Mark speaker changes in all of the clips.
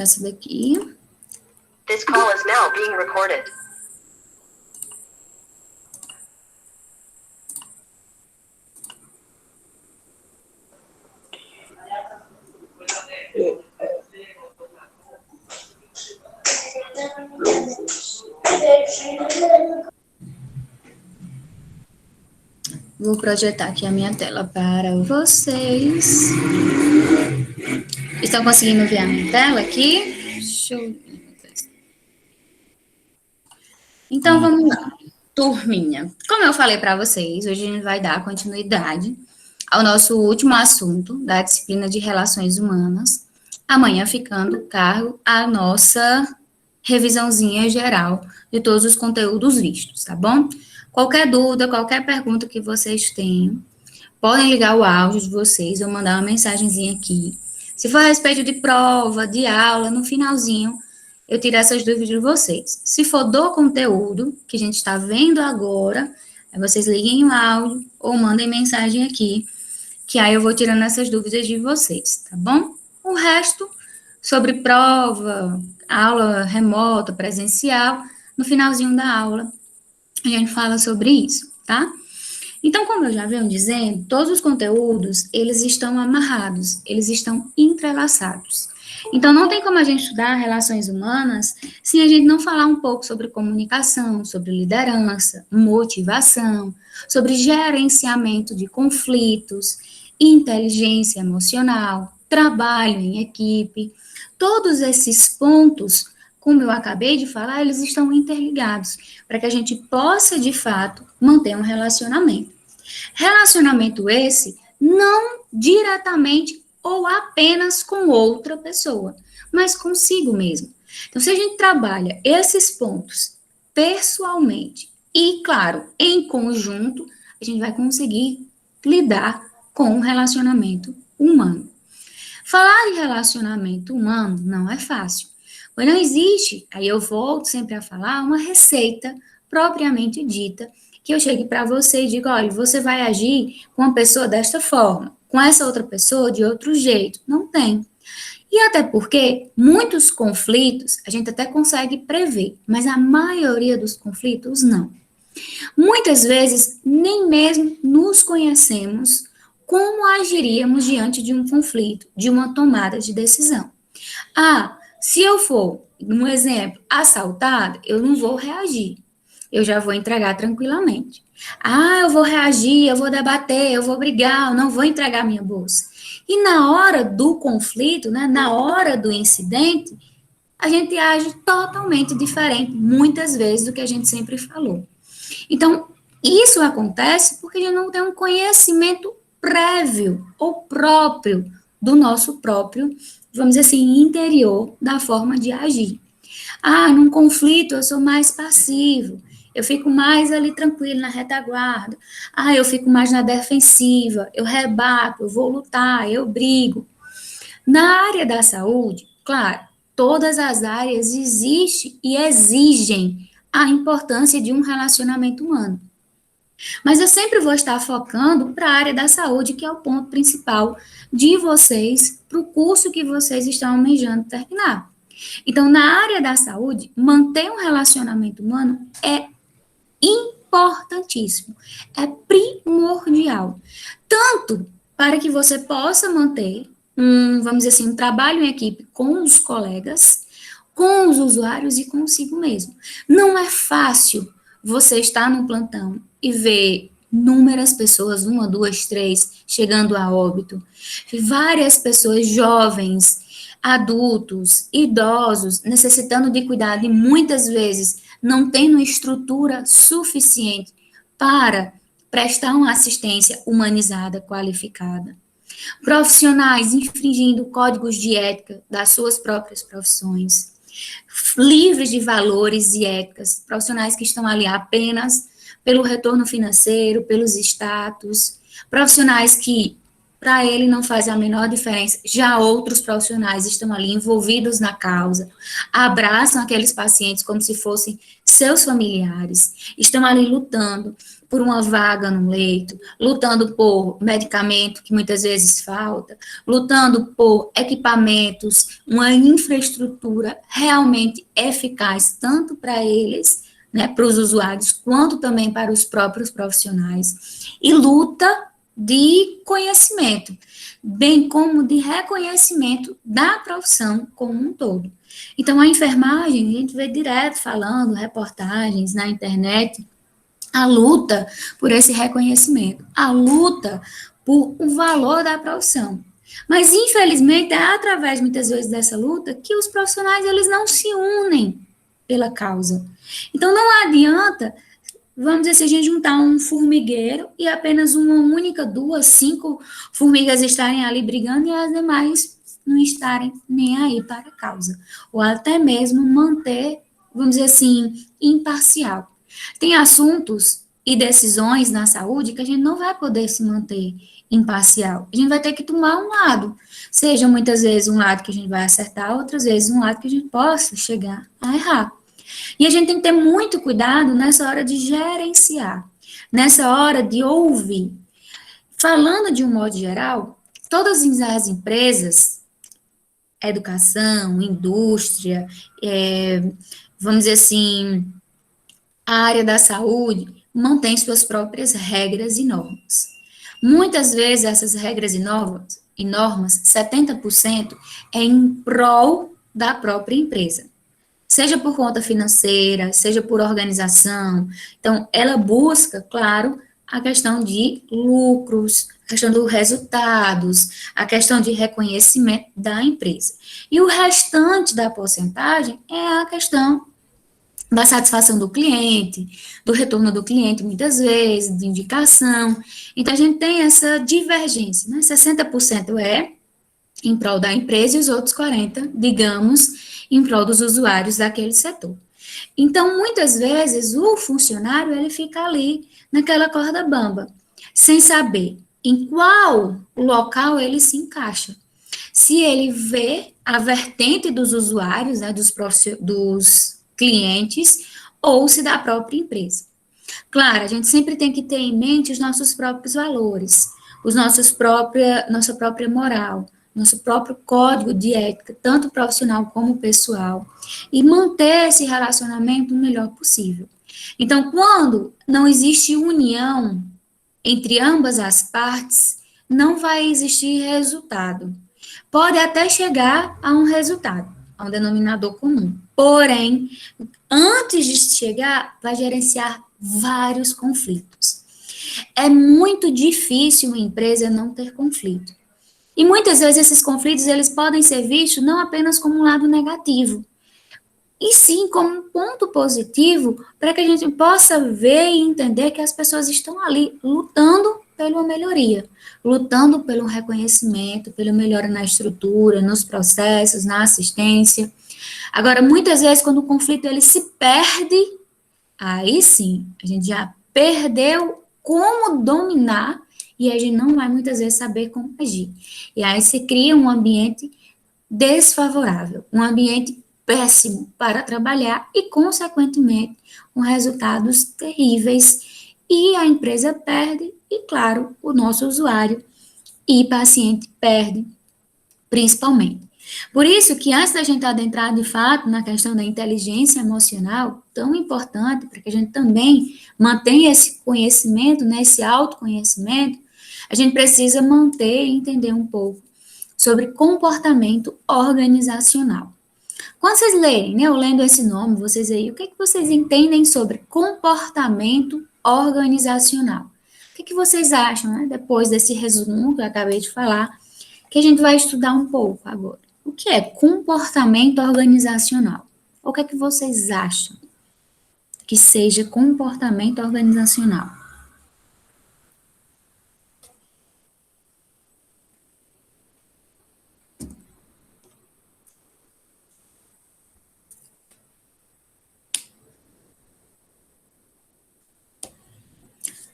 Speaker 1: essa daqui.
Speaker 2: This call is now being recorded.
Speaker 1: Vou projetar aqui a minha tela para vocês. Estão conseguindo ver a minha tela aqui? Deixa eu ver. Então, vamos lá. Turminha, como eu falei para vocês, hoje a gente vai dar continuidade ao nosso último assunto da disciplina de Relações Humanas. Amanhã ficando cargo a nossa revisãozinha geral de todos os conteúdos vistos, tá bom? Qualquer dúvida, qualquer pergunta que vocês tenham, podem ligar o áudio de vocês ou mandar uma mensagenzinha aqui. Se for a respeito de prova, de aula, no finalzinho, eu tiro essas dúvidas de vocês. Se for do conteúdo que a gente está vendo agora, aí vocês liguem o áudio ou mandem mensagem aqui, que aí eu vou tirando essas dúvidas de vocês, tá bom? O resto, sobre prova, aula remota, presencial, no finalzinho da aula, a gente fala sobre isso, tá? Então, como eu já venho dizendo, todos os conteúdos, eles estão amarrados, eles estão entrelaçados. Então, não tem como a gente estudar relações humanas se a gente não falar um pouco sobre comunicação, sobre liderança, motivação, sobre gerenciamento de conflitos, inteligência emocional, trabalho em equipe. Todos esses pontos, como eu acabei de falar, eles estão interligados, para que a gente possa, de fato, manter um relacionamento. Relacionamento esse não diretamente ou apenas com outra pessoa, mas consigo mesmo. Então, se a gente trabalha esses pontos pessoalmente e, claro, em conjunto, a gente vai conseguir lidar com um relacionamento humano. Falar de relacionamento humano não é fácil. Mas não existe, aí eu volto sempre a falar, uma receita propriamente dita, que eu chegue para você e diga, olha, você vai agir com uma pessoa desta forma, com essa outra pessoa de outro jeito. Não tem. E até porque muitos conflitos a gente até consegue prever, mas a maioria dos conflitos não. Muitas vezes nem mesmo nos conhecemos como agiríamos diante de um conflito, de uma tomada de decisão. Ah, se eu for, um exemplo, assaltado, eu não vou reagir. Eu já vou entregar tranquilamente. Ah, eu vou reagir, eu vou debater, eu vou brigar, eu não vou entregar minha bolsa. E na hora do conflito, né, na hora do incidente, a gente age totalmente diferente, muitas vezes, do que a gente sempre falou. Então, isso acontece porque a gente não tem um conhecimento prévio ou próprio do nosso próprio, vamos dizer assim, interior da forma de agir. Ah, num conflito eu sou mais passivo, eu fico mais ali tranquilo na retaguarda. Ah, eu fico mais na defensiva, eu rebato, eu vou lutar, eu brigo. Na área da saúde, claro, todas as áreas existem e exigem a importância de um relacionamento humano. Mas eu sempre vou estar focando para a área da saúde, que é o ponto principal de vocês, para o curso que vocês estão almejando terminar. Então, na área da saúde, manter um relacionamento humano é importantíssimo, é primordial. Tanto para que você possa manter vamos dizer assim, um trabalho em equipe com os colegas, com os usuários e consigo mesmo. Não é fácil você estar no plantão e ver inúmeras pessoas, uma, duas, três, chegando a óbito, várias pessoas jovens, adultos, idosos, necessitando de cuidado e muitas vezes não tendo estrutura suficiente para prestar uma assistência humanizada, qualificada. Profissionais infringindo códigos de ética das suas próprias profissões, livres de valores e éticas, profissionais que estão ali apenas pelo retorno financeiro, pelos status, profissionais que para ele não faz a menor diferença, já outros profissionais estão ali envolvidos na causa, abraçam aqueles pacientes como se fossem seus familiares, estão ali lutando por uma vaga no leito, lutando por medicamento que muitas vezes falta, lutando por equipamentos, uma infraestrutura realmente eficaz, tanto para eles, né, para os usuários, quanto também para os próprios profissionais, e luta de conhecimento, bem como de reconhecimento da profissão como um todo. Então, a enfermagem, a gente vê direto falando, reportagens na internet, a luta por esse reconhecimento, a luta por o valor da profissão. Mas, infelizmente, é através, muitas vezes, dessa luta que os profissionais, eles não se unem pela causa. Então, não adianta, vamos dizer, se a gente juntar um formigueiro e apenas uma única, 2, 5 formigas estarem ali brigando e as demais não estarem nem aí para a causa. Ou até mesmo manter, vamos dizer assim, imparcial. Tem assuntos e decisões na saúde que a gente não vai poder se manter imparcial. A gente vai ter que tomar um lado. Seja muitas vezes um lado que a gente vai acertar, outras vezes um lado que a gente possa chegar a errar. E a gente tem que ter muito cuidado nessa hora de gerenciar, nessa hora de ouvir. Falando de um modo geral, todas as empresas, educação, indústria, vamos dizer assim, a área da saúde, mantém suas próprias regras e normas. Muitas vezes essas regras e normas 70% é em prol da própria empresa. Seja por conta financeira, seja por organização. Então, ela busca, claro, a questão de lucros, a questão dos resultados, a questão de reconhecimento da empresa. E o restante da porcentagem é a questão da satisfação do cliente, do retorno do cliente, muitas vezes, de indicação. Então, a gente tem essa divergência, né? 60% é em prol da empresa e os outros 40%, digamos, em prol dos usuários daquele setor. Então, muitas vezes, o funcionário, ele fica ali, naquela corda bamba, sem saber em qual local ele se encaixa. Se ele vê a vertente dos usuários, né, dos clientes, ou se da própria empresa. Claro, a gente sempre tem que ter em mente os nossos próprios valores, nossa própria moral, nosso próprio código de ética, tanto profissional como pessoal, e manter esse relacionamento o melhor possível. Então, quando não existe união entre ambas as partes, não vai existir resultado. Pode até chegar a um resultado, a um denominador comum. Porém, antes de chegar, vai gerenciar vários conflitos. É muito difícil uma empresa não ter conflito. E muitas vezes esses conflitos, eles podem ser vistos não apenas como um lado negativo, e sim como um ponto positivo para que a gente possa ver e entender que as pessoas estão ali lutando pela melhoria, lutando pelo reconhecimento, pela melhora na estrutura, nos processos, na assistência. Agora, muitas vezes, quando o conflito ele se perde, aí sim, a gente já perdeu como dominar e a gente não vai muitas vezes saber como agir. E aí se cria um ambiente desfavorável, um ambiente péssimo para trabalhar e, consequentemente, com resultados terríveis. E a empresa perde e, claro, o nosso usuário e paciente perde, principalmente. Por isso que antes da gente adentrar de fato na questão da inteligência emocional, tão importante para que a gente também mantenha esse conhecimento, né, esse autoconhecimento, a gente precisa manter e entender um pouco sobre comportamento organizacional. Quando vocês lerem, né, eu lendo esse nome, vocês aí, o que vocês entendem sobre comportamento organizacional? O que vocês acham, né, depois desse resumo que eu acabei de falar, que a gente vai estudar um pouco agora? O que é comportamento organizacional? O que vocês acham que seja comportamento organizacional?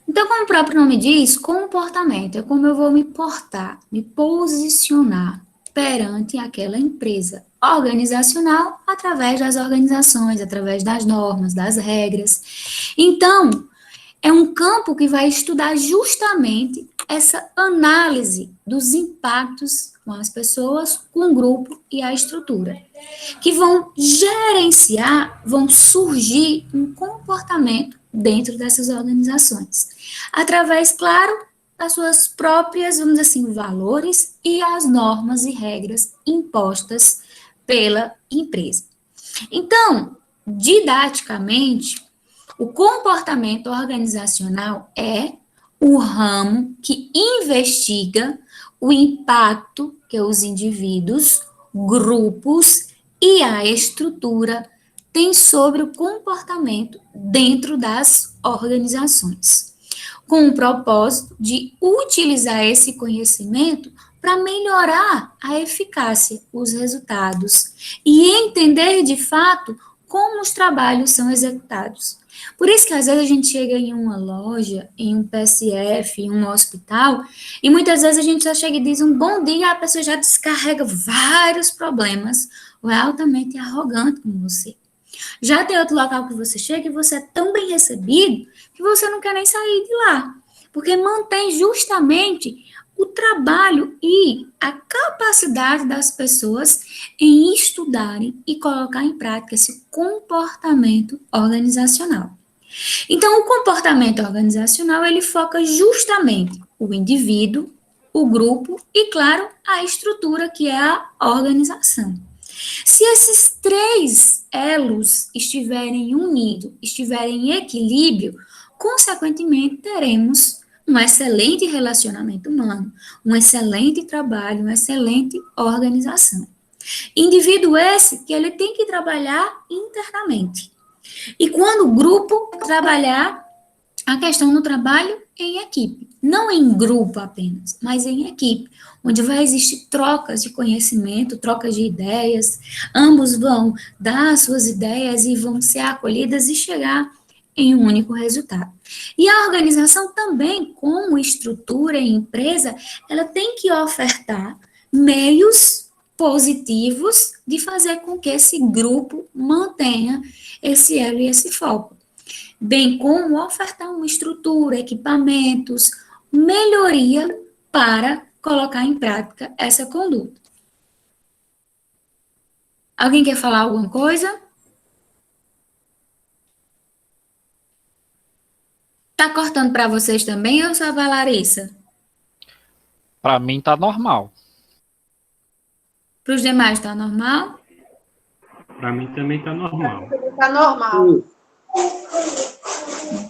Speaker 1: Então, como o próprio nome diz, comportamento é como eu vou me portar, me posicionar perante aquela empresa organizacional através das organizações, através das normas, das regras. Então, é um campo que vai estudar justamente essa análise dos impactos com as pessoas, com o grupo e a estrutura, que vão gerenciar, vão surgir um comportamento dentro dessas organizações, através, claro, das suas próprias, vamos dizer assim, valores e as normas e regras impostas pela empresa. Então, didaticamente, o comportamento organizacional é o ramo que investiga o impacto que os indivíduos, grupos e a estrutura têm sobre o comportamento dentro das organizações, com o propósito de utilizar esse conhecimento para melhorar a eficácia, os resultados e entender de fato como os trabalhos são executados. Por isso que às vezes a gente chega em uma loja, em um PSF, em um hospital, e muitas vezes a gente já chega e diz um bom dia, a pessoa já descarrega vários problemas, ou é altamente arrogante com você. Já tem outro local que você chega e você é tão bem recebido que você não quer nem sair de lá, porque mantém justamente o trabalho e a capacidade das pessoas em estudarem e colocar em prática esse comportamento organizacional. Então, o comportamento organizacional, ele foca justamente o indivíduo, o grupo e, claro, a estrutura, que é a organização. Se esses três elos estiverem unidos, estiverem em equilíbrio, consequentemente, teremos um excelente relacionamento humano, um excelente trabalho, uma excelente organização. Indivíduo esse que ele tem que trabalhar internamente. E quando o grupo trabalhar a questão do trabalho em equipe, não em grupo apenas, mas em equipe, onde vai existir trocas de conhecimento, trocas de ideias, ambos vão dar suas ideias e vão ser acolhidas e chegar em um único resultado. E a organização também, como estrutura e empresa, ela tem que ofertar meios positivos de fazer com que esse grupo mantenha esse elo e esse foco, bem como ofertar uma estrutura, equipamentos, melhoria para colocar em prática essa conduta. Alguém quer falar alguma coisa? Tá cortando para vocês também ou só vai, Larissa?
Speaker 3: Para mim tá normal.
Speaker 1: Para os demais tá normal?
Speaker 4: Para mim também está normal.
Speaker 5: Tá normal.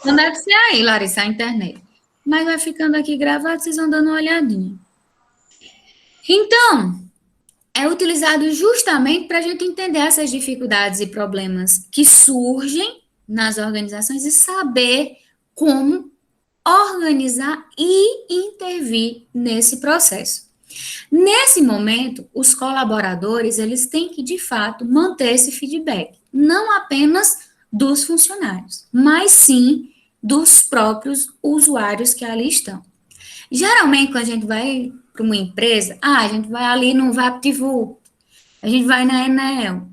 Speaker 1: Não deve ser aí, Larissa, a internet. Mas vai ficando aqui gravado, vocês vão dando uma olhadinha. Então, é utilizado justamente para a gente entender essas dificuldades e problemas que surgem nas organizações e saber como organizar e intervir nesse processo. Nesse momento, os colaboradores, eles têm que, de fato, manter esse feedback, não apenas dos funcionários, mas sim dos próprios usuários que ali estão. Geralmente, quando a gente vai para uma empresa, a gente vai ali no VaptVupt, a gente vai na Enel,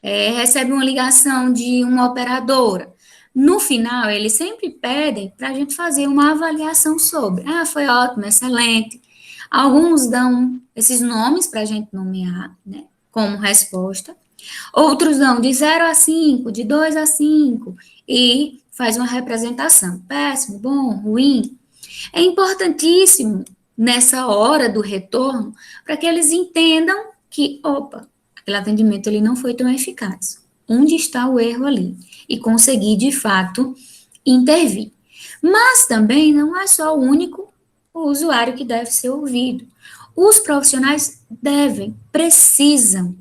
Speaker 1: recebe uma ligação de uma operadora. No final, eles sempre pedem para a gente fazer uma avaliação sobre. Foi ótimo, excelente. Alguns dão esses nomes para a gente nomear, né, como resposta. Outros dão de 0 a 5, de 2 a 5, e faz uma representação. Péssimo, bom, ruim. É importantíssimo, nessa hora do retorno, para que eles entendam que, aquele atendimento ele não foi tão eficaz. Onde está o erro ali? E conseguir, de fato, intervir. Mas também não é só o único usuário que deve ser ouvido. Os profissionais precisam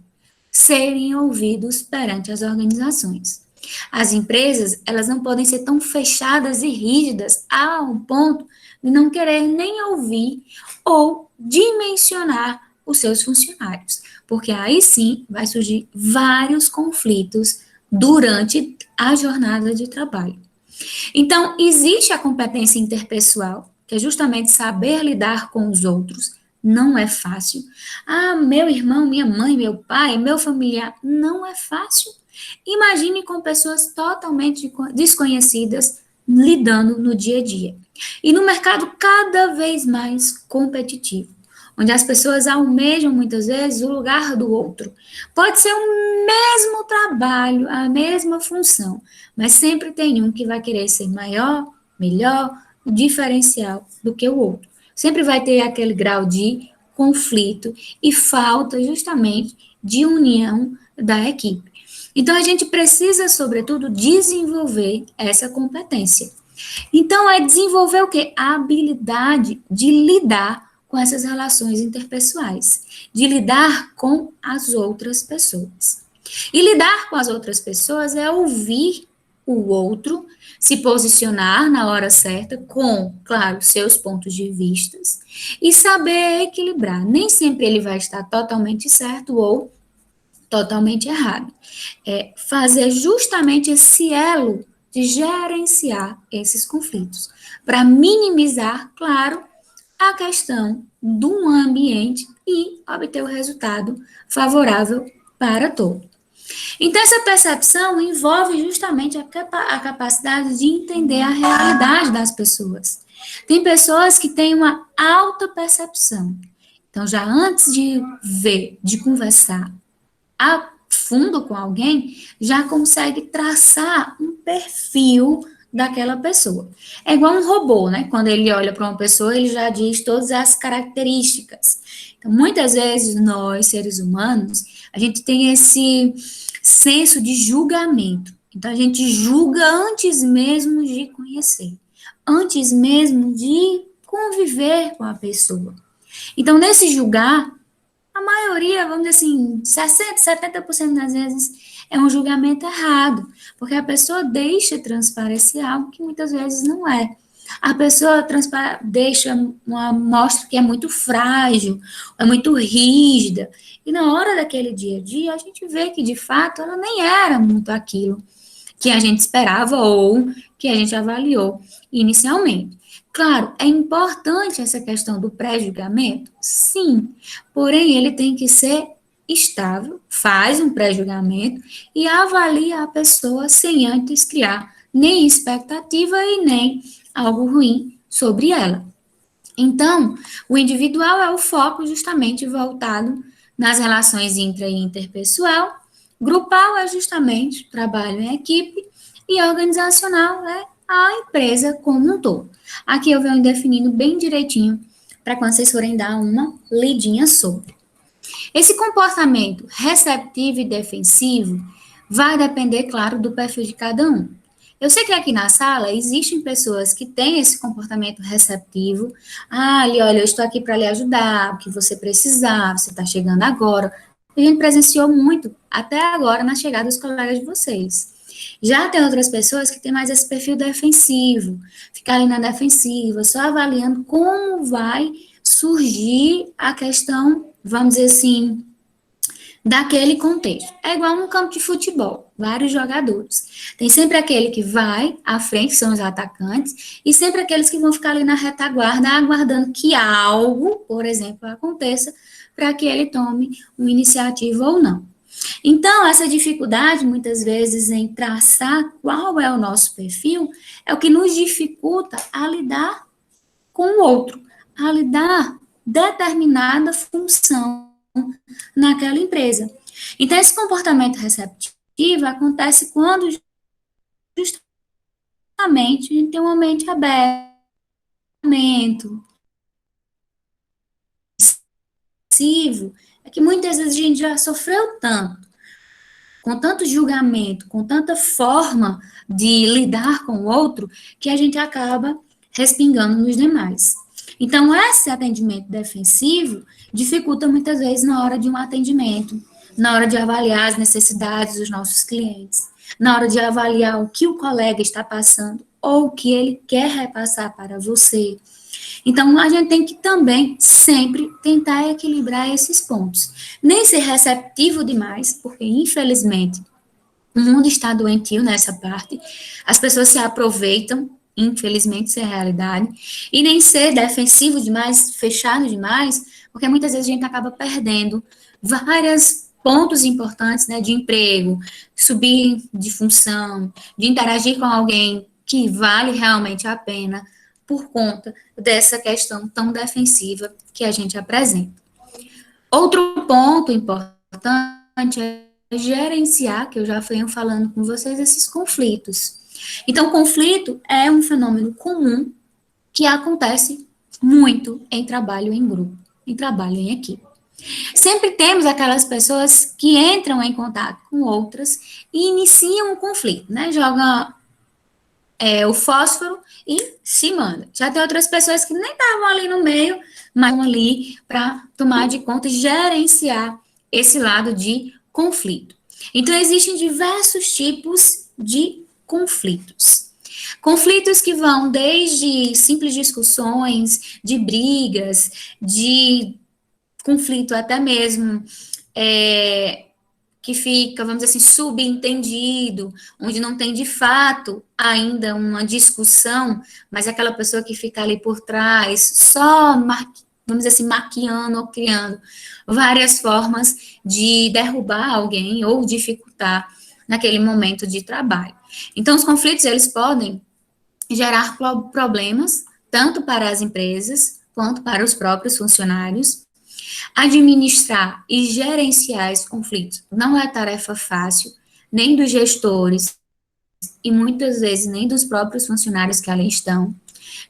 Speaker 1: serem ouvidos perante as organizações. As empresas, elas não podem ser tão fechadas e rígidas a um ponto de não querer nem ouvir ou dimensionar os seus funcionários, porque aí sim vai surgir vários conflitos durante a jornada de trabalho. Então, existe a competência interpessoal, que é justamente saber lidar com os outros. Não é fácil. Meu irmão, minha mãe, meu pai, meu familiar, não é fácil. Imagine com pessoas totalmente desconhecidas lidando no dia a dia. E no mercado cada vez mais competitivo, onde as pessoas almejam muitas vezes o lugar do outro. Pode ser o mesmo trabalho, a mesma função, mas sempre tem um que vai querer ser maior, melhor, diferencial do que o outro. Sempre vai ter aquele grau de conflito e falta justamente de união da equipe. Então, a gente precisa, sobretudo, desenvolver essa competência. Então, é desenvolver o quê? A habilidade de lidar com essas relações interpessoais, de lidar com as outras pessoas. E lidar com as outras pessoas é ouvir o outro, se posicionar na hora certa, com, claro, seus pontos de vista, e saber equilibrar. Nem sempre ele vai estar totalmente certo ou totalmente errado. É fazer justamente esse elo de gerenciar esses conflitos, para minimizar, claro, a questão do ambiente e obter o resultado favorável para todos. Então, essa percepção envolve justamente a capacidade de entender a realidade das pessoas. Tem pessoas que têm uma alta percepção. Então, já antes de ver, de conversar a fundo com alguém, já consegue traçar um perfil daquela pessoa. É igual um robô, né? Quando ele olha para uma pessoa, ele já diz todas as características. Então, muitas vezes, nós, seres humanos, a gente tem esse senso de julgamento. Então, a gente julga antes mesmo de conhecer, antes mesmo de conviver com a pessoa. Então, nesse julgar, a maioria, vamos dizer assim, 60%, 70% das vezes é um julgamento errado, porque a pessoa deixa transparecer algo que muitas vezes não é. A pessoa deixa uma amostra que é muito frágil, é muito rígida, e na hora daquele dia a dia, a gente vê que, de fato, ela nem era muito aquilo que a gente esperava ou que a gente avaliou inicialmente. Claro, é importante essa questão do pré-julgamento? Sim, porém ele tem que ser estável, faz um pré-julgamento e avalia a pessoa sem antes criar nem expectativa e nem algo ruim sobre ela. Então, o individual é o foco justamente voltado nas relações intra e interpessoal, grupal é justamente trabalho em equipe e organizacional é a empresa como um todo. Aqui eu venho definindo bem direitinho para quando vocês forem dar uma lidinha sobre. Esse comportamento receptivo e defensivo vai depender, claro, do perfil de cada um. Eu sei que aqui na sala existem pessoas que têm esse comportamento receptivo. Ah, ali, olha, eu estou aqui para lhe ajudar, o que você precisar, você está chegando agora. A gente presenciou muito até agora na chegada dos colegas de vocês. Já tem outras pessoas que têm mais esse perfil defensivo, ficar ali na defensiva, só avaliando como vai surgir a questão, vamos dizer assim, daquele contexto. É igual no campo de futebol, vários jogadores. Tem sempre aquele que vai à frente, que são os atacantes, e sempre aqueles que vão ficar ali na retaguarda, aguardando que algo, por exemplo, aconteça, para que ele tome uma iniciativa ou não. Então, essa dificuldade, muitas vezes, em traçar qual é o nosso perfil, é o que nos dificulta a lidar com o outro, a lidar determinada função naquela empresa. Então, esse comportamento receptivo acontece quando justamente a gente tem uma mente aberta, é que muitas vezes a gente já sofreu tanto, com tanto julgamento, com tanta forma de lidar com o outro, que a gente acaba respingando nos demais. Então, esse atendimento defensivo dificulta muitas vezes na hora de um atendimento, na hora de avaliar as necessidades dos nossos clientes, na hora de avaliar o que o colega está passando ou o que ele quer repassar para você. Então, a gente tem que também sempre tentar equilibrar esses pontos. Nem ser receptivo demais, porque, infelizmente, o mundo está doentio nessa parte, as pessoas se aproveitam, infelizmente, isso é a realidade, e nem ser defensivo demais, fechado demais, porque muitas vezes a gente acaba perdendo vários pontos importantes, né, de emprego, subir de função, de interagir com alguém que vale realmente a pena por conta dessa questão tão defensiva que a gente apresenta. Outro ponto importante é gerenciar, que eu já venho falando com vocês, esses conflitos. Então, conflito é um fenômeno comum que acontece muito em trabalho em grupo, em trabalho em equipe. Sempre temos aquelas pessoas que entram em contato com outras e iniciam um conflito, né? Jogam o fósforo e se manda. Já tem outras pessoas que nem estavam ali no meio, mas estão ali para tomar de conta e gerenciar esse lado de conflito. Então, existem diversos tipos de conflitos. Conflitos que vão desde simples discussões, de brigas, de conflito até mesmo que fica, vamos dizer assim, subentendido, onde não tem de fato ainda uma discussão, mas aquela pessoa que fica ali por trás, só, vamos dizer assim, maquiando ou criando várias formas de derrubar alguém ou dificultar naquele momento de trabalho. Então, os conflitos, eles podem gerar problemas, tanto para as empresas, quanto para os próprios funcionários. Administrar e gerenciar esses conflitos não é tarefa fácil, nem dos gestores, e muitas vezes nem dos próprios funcionários que ali estão.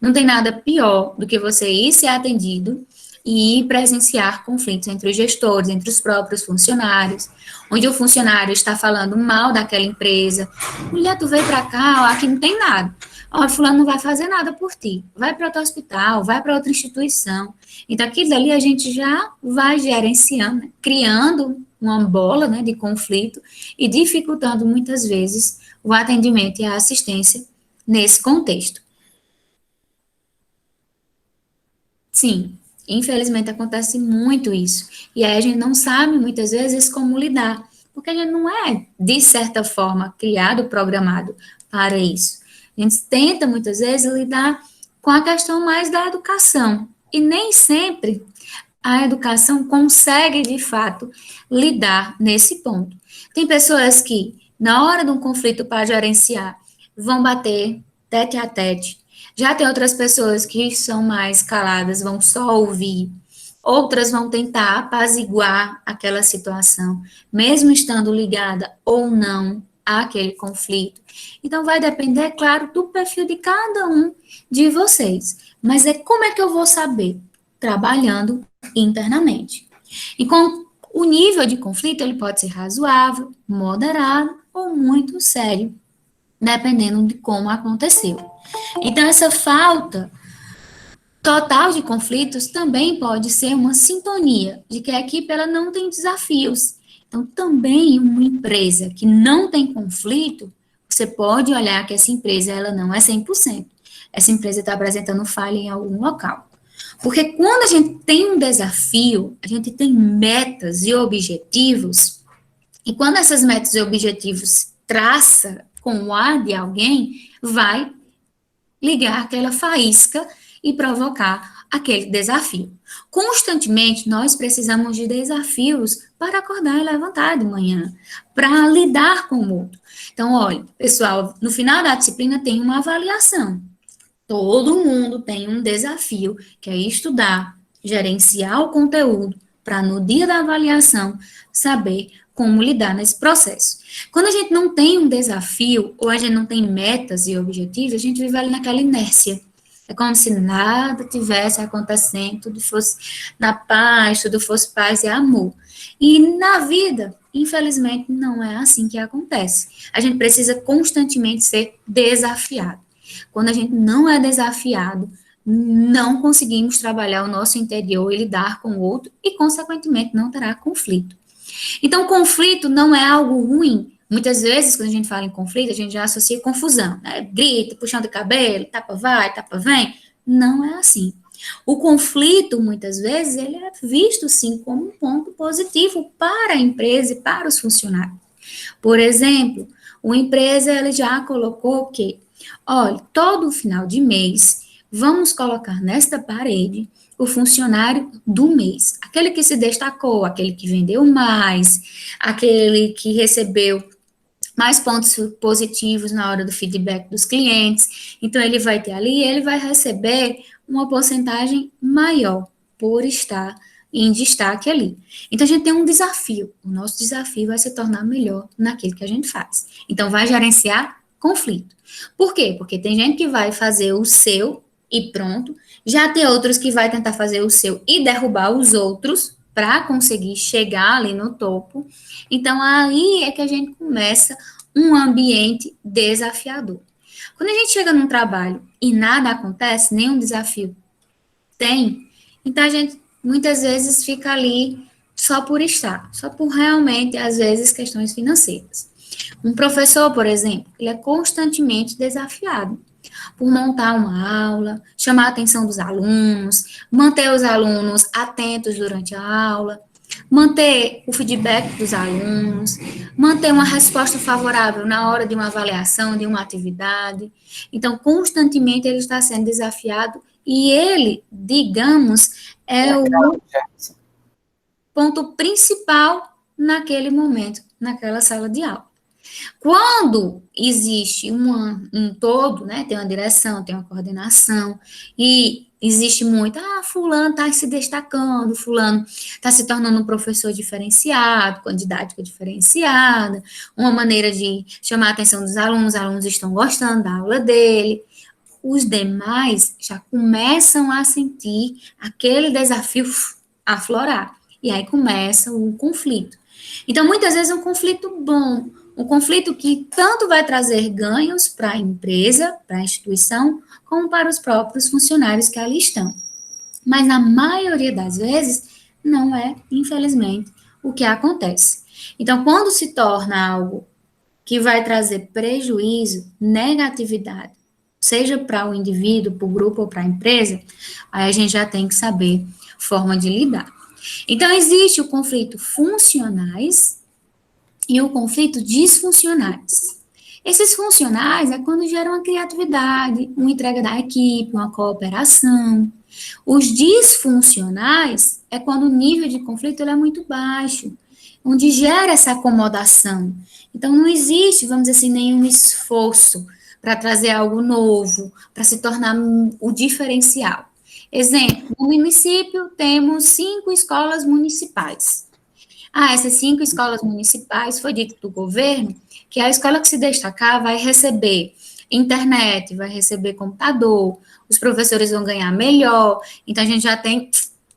Speaker 1: Não tem nada pior do que você ir ser atendido e ir presenciar conflitos entre os gestores, entre os próprios funcionários, onde o funcionário está falando mal daquela empresa. Mulher, tu veio para cá, aqui não tem nada. Olha, fulano não vai fazer nada por ti. Vai para outro hospital, vai para outra instituição. Então, aquilo dali a gente já vai gerenciando, né? Criando uma bola, né, de conflito e dificultando muitas vezes o atendimento e a assistência nesse contexto. Sim, infelizmente acontece muito isso. E aí a gente não sabe muitas vezes como lidar, porque a gente não é, de certa forma, criado, programado para isso. A gente tenta muitas vezes lidar com a questão mais da educação, e nem sempre a educação consegue, de fato, lidar nesse ponto. Tem pessoas que, na hora de um conflito para gerenciar, vão bater tete a tete. Já tem outras pessoas que são mais caladas, vão só ouvir. Outras vão tentar apaziguar aquela situação, mesmo estando ligada ou não àquele conflito. Então, vai depender, claro, do perfil de cada um de vocês. Mas como é que eu vou saber? Trabalhando internamente. E com o nível de conflito, ele pode ser razoável, moderado ou muito sério, dependendo de como aconteceu. Então, essa falta total de conflitos também pode ser uma sintonia de que a equipe ela não tem desafios. Então, também uma empresa que não tem conflito, você pode olhar que essa empresa ela não é 100%. Essa empresa está apresentando falha em algum local. Porque quando a gente tem um desafio, a gente tem metas e objetivos, e quando essas metas e objetivos traça com o ar de alguém, vai ligar aquela faísca e provocar aquele desafio. Constantemente, nós precisamos de desafios para acordar e levantar de manhã, para lidar com o outro. Então, olha, pessoal, no final da disciplina tem uma avaliação. Todo mundo tem um desafio, que é estudar, gerenciar o conteúdo, para no dia da avaliação saber como lidar nesse processo. Quando a gente não tem um desafio, ou a gente não tem metas e objetivos, a gente vive ali naquela inércia. É como se nada tivesse acontecendo, tudo fosse na paz, tudo fosse paz e amor. E na vida, infelizmente, não é assim que acontece. A gente precisa constantemente ser desafiado. Quando a gente não é desafiado, não conseguimos trabalhar o nosso interior e lidar com o outro e, consequentemente, não terá conflito. Então, conflito não é algo ruim. Muitas vezes, quando a gente fala em conflito, a gente já associa confusão, né? Grita, puxão de cabelo, tapa vai, tapa vem. Não é assim. O conflito, muitas vezes, ele é visto, sim, como um ponto positivo para a empresa e para os funcionários. Por exemplo, uma empresa ela já colocou que, olha, todo final de mês, vamos colocar nesta parede o funcionário do mês. Aquele que se destacou, aquele que vendeu mais, aquele que recebeu mais pontos positivos na hora do feedback dos clientes. Então, ele vai ter ali, ele vai receber uma porcentagem maior por estar em destaque ali. Então, a gente tem um desafio. O nosso desafio vai se tornar melhor naquilo que a gente faz. Então, vai gerenciar conflito. Por quê? Porque tem gente que vai fazer o seu e pronto. Já tem outros que vai tentar fazer o seu e derrubar os outros para conseguir chegar ali no topo. Então, aí é que a gente começa um ambiente desafiador. Quando a gente chega num trabalho e nada acontece, nenhum desafio tem, então a gente muitas vezes fica ali só por estar, só por realmente, às vezes, questões financeiras. Um professor, por exemplo, ele é constantemente desafiado por montar uma aula, chamar a atenção dos alunos, manter os alunos atentos durante a aula, manter o feedback dos alunos, manter uma resposta favorável na hora de uma avaliação, de uma atividade. Então, constantemente ele está sendo desafiado e ele, digamos, é o ponto principal naquele momento, naquela sala de aula. Quando existe um todo, né, tem uma direção, tem uma coordenação, e existe muito, fulano está se destacando, fulano está se tornando um professor diferenciado, com didática diferenciada, uma maneira de chamar a atenção dos alunos, os alunos estão gostando da aula dele, os demais já começam a sentir aquele desafio aflorar, e aí começa o conflito. Então, muitas vezes é um conflito bom, um conflito que tanto vai trazer ganhos para a empresa, para a instituição, como para os próprios funcionários que ali estão. Mas na maioria das vezes, não é, infelizmente, o que acontece. Então, quando se torna algo que vai trazer prejuízo, negatividade, seja para o indivíduo, para o grupo ou para a empresa, aí a gente já tem que saber forma de lidar. Então, existe o conflito funcionais e o conflito disfuncionais. Esses funcionais é quando geram uma criatividade, uma entrega da equipe, uma cooperação. Os disfuncionais é quando o nível de conflito ele é muito baixo, onde gera essa acomodação. Então, não existe, vamos dizer assim, nenhum esforço para trazer algo novo, para se tornar o diferencial. Exemplo, no município temos 5 escolas municipais. Essas 5 escolas municipais, foi dito do governo, que a escola que se destacar vai receber internet, vai receber computador, os professores vão ganhar melhor, então a gente já tem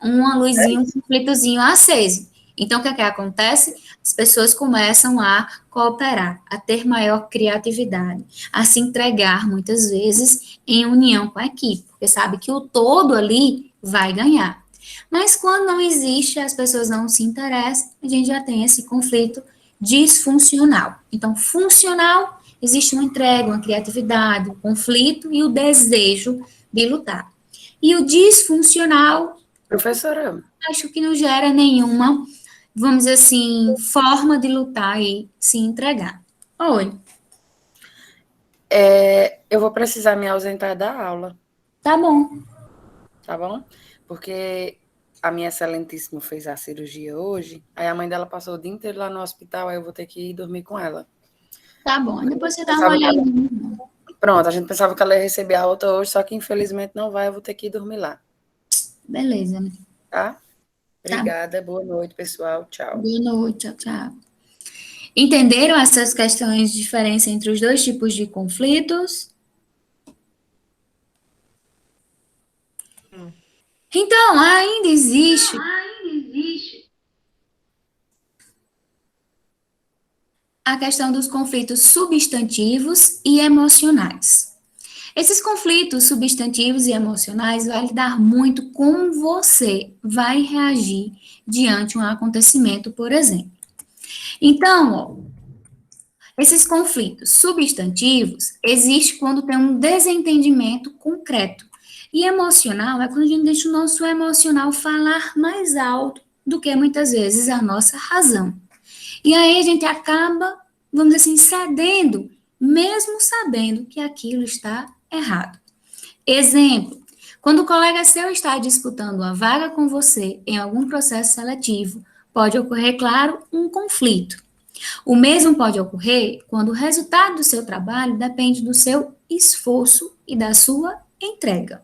Speaker 1: uma luzinha, um conflitozinho aceso. Então, o que é que acontece? As pessoas começam a cooperar, a ter maior criatividade, a se entregar, muitas vezes, em união com a equipe, porque sabe que o todo ali vai ganhar. Mas quando não existe, as pessoas não se interessam, a gente já tem esse conflito disfuncional. Então, funcional, existe uma entrega, uma criatividade, um conflito e o desejo de lutar. E o disfuncional,
Speaker 5: Professora,
Speaker 1: acho que não gera nenhuma, vamos dizer assim, forma de lutar e se entregar. Oi.
Speaker 5: eu vou precisar me ausentar da aula,
Speaker 1: Tá bom.
Speaker 5: tá bom? Porque a minha excelentíssima fez a cirurgia hoje, aí a mãe dela passou o dia inteiro lá no hospital, aí eu vou ter que ir dormir com ela.
Speaker 1: Tá bom. Depois você dá uma olhadinha.
Speaker 5: Pronto, a gente pensava que ela ia receber a alta hoje, só que infelizmente não vai, eu vou ter que ir dormir lá.
Speaker 1: Beleza.
Speaker 5: Tá? Obrigada, boa noite, pessoal. Tchau.
Speaker 1: Boa noite, tchau, tchau. Entenderam essas questões de diferença entre os dois tipos de conflitos? Então, ainda existe a questão dos conflitos substantivos e emocionais. Esses conflitos substantivos e emocionais vai lidar muito com você vai reagir diante de um acontecimento, por exemplo. Então, esses conflitos substantivos existem quando tem um desentendimento concreto. E emocional é quando a gente deixa o nosso emocional falar mais alto do que muitas vezes a nossa razão. E aí a gente acaba, vamos dizer assim, cedendo, mesmo sabendo que aquilo está errado. Exemplo, quando o colega seu está disputando uma vaga com você em algum processo seletivo, pode ocorrer, claro, um conflito. O mesmo pode ocorrer quando o resultado do seu trabalho depende do seu esforço e da sua entrega.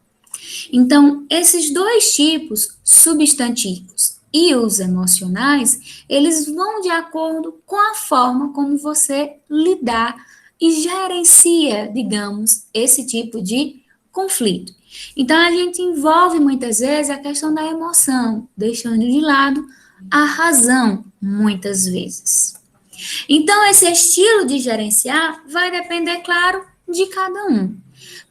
Speaker 1: Então, esses dois tipos, substantivos e os emocionais, eles vão de acordo com a forma como você lidar e gerencia, digamos, esse tipo de conflito. Então, a gente envolve muitas vezes a questão da emoção, deixando de lado a razão, muitas vezes. Então, esse estilo de gerenciar vai depender, claro, de cada um.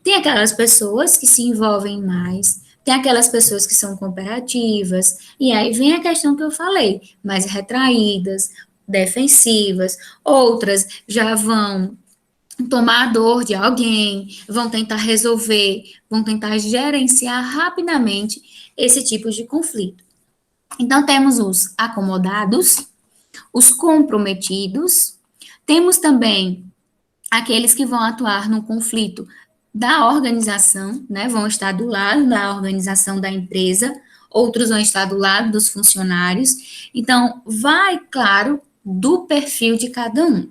Speaker 1: Tem aquelas pessoas que se envolvem mais, tem aquelas pessoas que são cooperativas, e aí vem a questão que eu falei, mais retraídas, defensivas, outras já vão tomar a dor de alguém, vão tentar resolver, vão tentar gerenciar rapidamente esse tipo de conflito. Então, temos os acomodados, os comprometidos, temos também aqueles que vão atuar no conflito da organização, né, vão estar do lado da organização da empresa, outros vão estar do lado dos funcionários. Então, vai, claro, do perfil de cada um.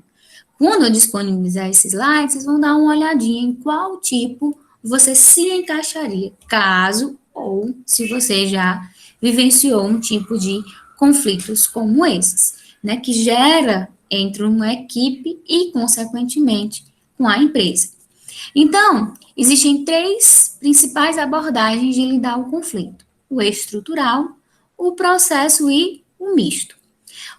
Speaker 1: Quando eu disponibilizar esses slides, vocês vão dar uma olhadinha em qual tipo você se encaixaria, caso ou se você já vivenciou um tipo de conflitos como esses, né, que gera entre uma equipe e, consequentemente, com a empresa. Então, existem três principais abordagens de lidar com o conflito: o estrutural, o processo e o misto.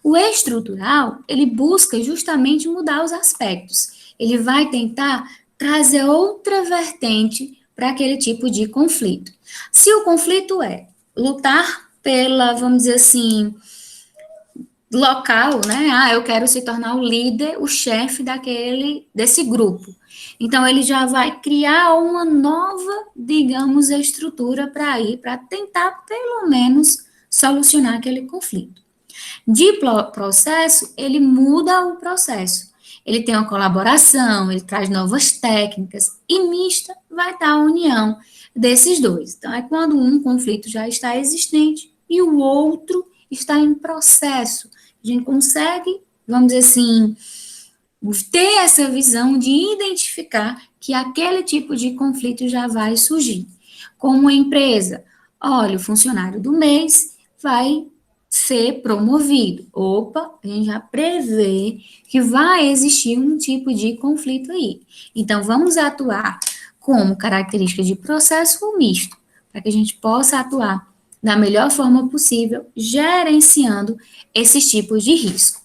Speaker 1: O estrutural, ele busca justamente mudar os aspectos. Ele vai tentar trazer outra vertente para aquele tipo de conflito. Se o conflito é lutar pela, vamos dizer assim, local, né? Ah, eu quero se tornar o líder, o chefe desse grupo. Então, ele já vai criar uma nova, digamos, estrutura para tentar, pelo menos, solucionar aquele conflito. De processo, ele muda o processo. Ele tem uma colaboração, ele traz novas técnicas, e mista vai estar a união desses dois. Então, é quando um conflito já está existente e o outro está em processo. A gente consegue, vamos dizer assim, ter essa visão de identificar que aquele tipo de conflito já vai surgir. Como empresa, olha, o funcionário do mês vai ser promovido. Opa, a gente já prevê que vai existir um tipo de conflito aí. Então, vamos atuar como característica de processo misto, para que a gente possa atuar da melhor forma possível, gerenciando esses tipos de risco.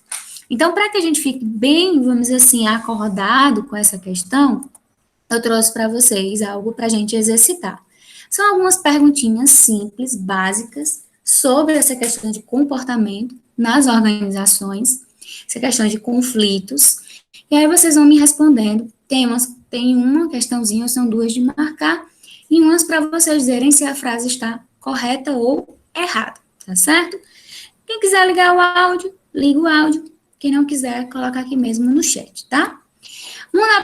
Speaker 1: Então, para que a gente fique bem, vamos dizer assim, acordado com essa questão, eu trouxe para vocês algo para a gente exercitar. São algumas perguntinhas simples, básicas, sobre essa questão de comportamento nas organizações, essa questão de conflitos, e aí vocês vão me respondendo. Tem uma questãozinha, são duas de marcar, e umas para vocês dizerem se a frase está correta ou errada, tá certo? Quem quiser ligar o áudio, liga o áudio. Quem não quiser, coloca aqui mesmo no chat, tá? Uma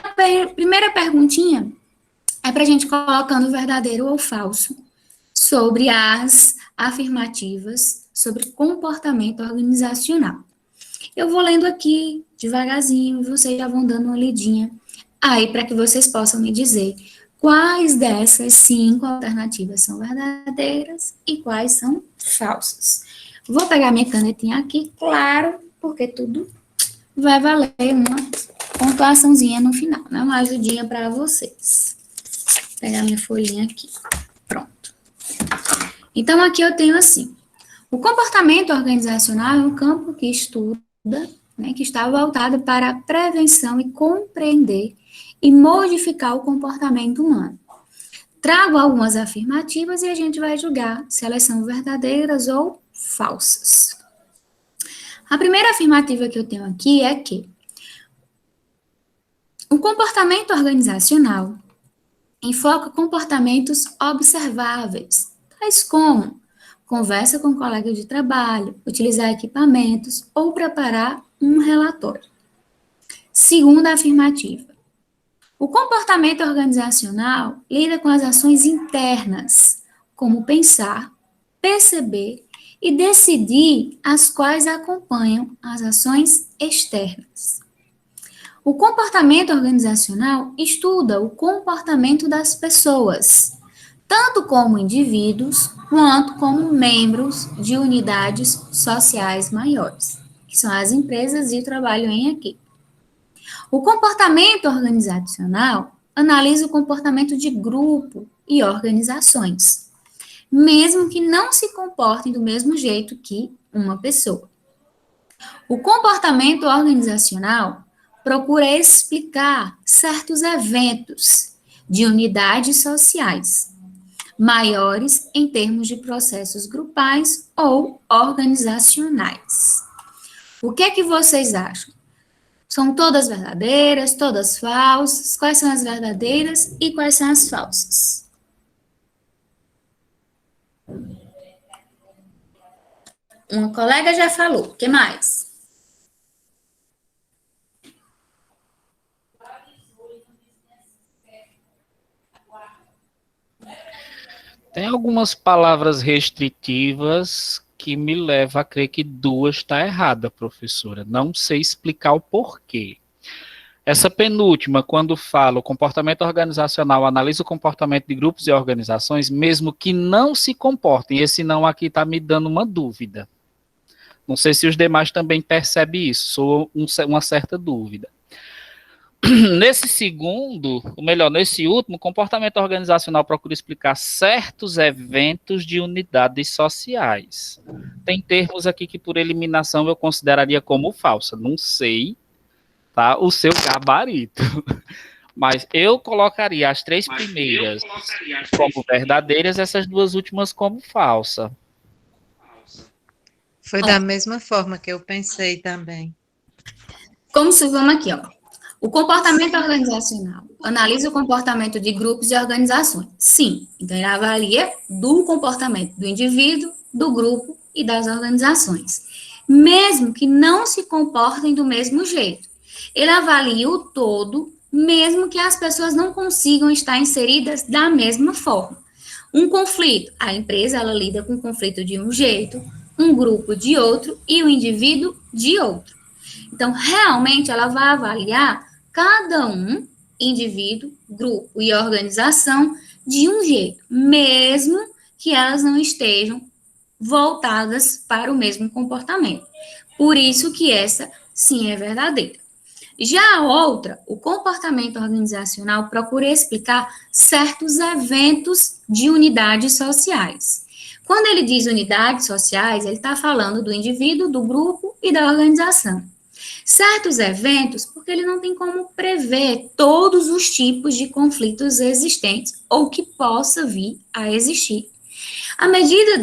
Speaker 1: primeira perguntinha é para a gente colocando verdadeiro ou falso sobre as afirmativas sobre comportamento organizacional. Eu vou lendo aqui devagarzinho e vocês já vão dando uma lidinha aí para que vocês possam me dizer quais dessas 5 alternativas são verdadeiras e quais são falsas. Vou pegar minha canetinha aqui, claro, porque tudo vai valer uma pontuaçãozinha no final, né? Uma ajudinha para vocês. Vou pegar minha folhinha aqui. Pronto. Então, aqui eu tenho assim: o comportamento organizacional é um campo que estuda, né, que está voltado para a prevenção e compreender e modificar o comportamento humano. Trago algumas afirmativas e a gente vai julgar se elas são verdadeiras ou falsas. A primeira afirmativa que eu tenho aqui é que o comportamento organizacional enfoca comportamentos observáveis, tais como conversa com colegas de trabalho, utilizar equipamentos ou preparar um relatório. Segunda afirmativa: o comportamento organizacional lida com as ações internas, como pensar, perceber e decidir as quais acompanham as ações externas. O comportamento organizacional estuda o comportamento das pessoas, tanto como indivíduos quanto como membros de unidades sociais maiores, que são as empresas e o trabalho em equipe. O comportamento organizacional analisa o comportamento de grupo e organizações, mesmo que não se comportem do mesmo jeito que uma pessoa. O comportamento organizacional procura explicar certos eventos de unidades sociais, maiores em termos de processos grupais ou organizacionais. O que é que vocês acham? São todas verdadeiras, todas falsas? Quais são as verdadeiras e quais são as falsas? Uma colega já falou. O que mais?
Speaker 3: Tem algumas palavras restritivas que me levam a crer que 2 está errada, professora. Não sei explicar o porquê. Essa penúltima, quando fala o comportamento organizacional, analisa o comportamento de grupos e organizações, mesmo que não se comportem. Esse não aqui está me dando uma dúvida. Não sei se os demais também percebem isso, sou uma certa dúvida. Nesse segundo, ou melhor, nesse último, o comportamento organizacional procura explicar certos eventos de unidades sociais. Tem termos aqui que, por eliminação, eu consideraria como falsa. Não sei, tá? O seu gabarito. Mas eu colocaria as 3 primeiras como verdadeiras, essas 2 últimas como falsa.
Speaker 6: Foi da mesma forma que eu pensei também.
Speaker 1: Como se vamos aqui, ó. O comportamento organizacional analisa o comportamento de grupos e organizações. Sim, então ele avalia do comportamento do indivíduo, do grupo e das organizações, mesmo que não se comportem do mesmo jeito. Ele avalia o todo, mesmo que as pessoas não consigam estar inseridas da mesma forma. Um conflito, a empresa ela lida com o conflito de um jeito, um grupo de outro e o indivíduo de outro. Então, realmente, ela vai avaliar cada um, indivíduo, grupo e organização, de um jeito, mesmo que elas não estejam voltadas para o mesmo comportamento. Por isso que essa, sim, é verdadeira. Já a outra, o comportamento organizacional procura explicar certos eventos de unidades sociais. Quando ele diz unidades sociais, ele está falando do indivíduo, do grupo e da organização. Certos eventos, porque ele não tem como prever todos os tipos de conflitos existentes ou que possa vir a existir. À medida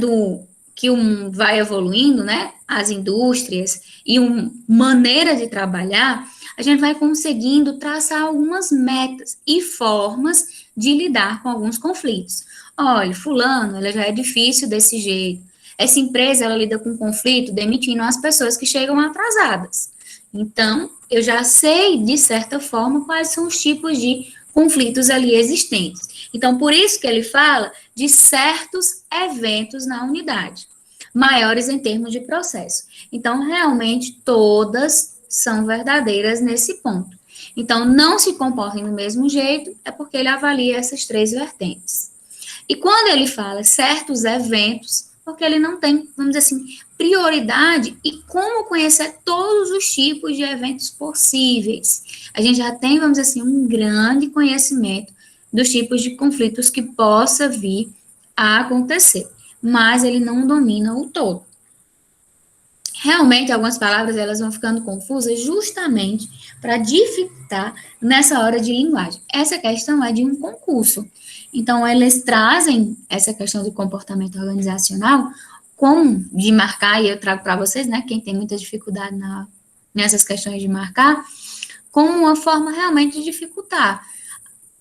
Speaker 1: que o mundo vai evoluindo, né, as indústrias e uma maneira de trabalhar, a gente vai conseguindo traçar algumas metas e formas de lidar com alguns conflitos. Olha, fulano, ela já é difícil desse jeito. Essa empresa, ela lida com conflito demitindo as pessoas que chegam atrasadas. Então, eu já sei, de certa forma, quais são os tipos de conflitos ali existentes. Então, por isso que ele fala de certos eventos na unidade, maiores em termos de processo. Então, realmente, todas são verdadeiras nesse ponto. Então, não se comportem do mesmo jeito, é porque ele avalia essas 3 vertentes. E quando ele fala certos eventos, porque ele não tem, vamos dizer assim, prioridade e como conhecer todos os tipos de eventos possíveis. A gente já tem, vamos dizer assim, um grande conhecimento dos tipos de conflitos que possa vir a acontecer, mas ele não domina o todo. Realmente, algumas palavras elas vão ficando confusas justamente para dificultar nessa hora de linguagem. Essa questão é de um concurso. Então, eles trazem essa questão do comportamento organizacional de marcar, e eu trago para vocês, né, quem tem muita dificuldade nessas questões de marcar, como uma forma realmente de dificultar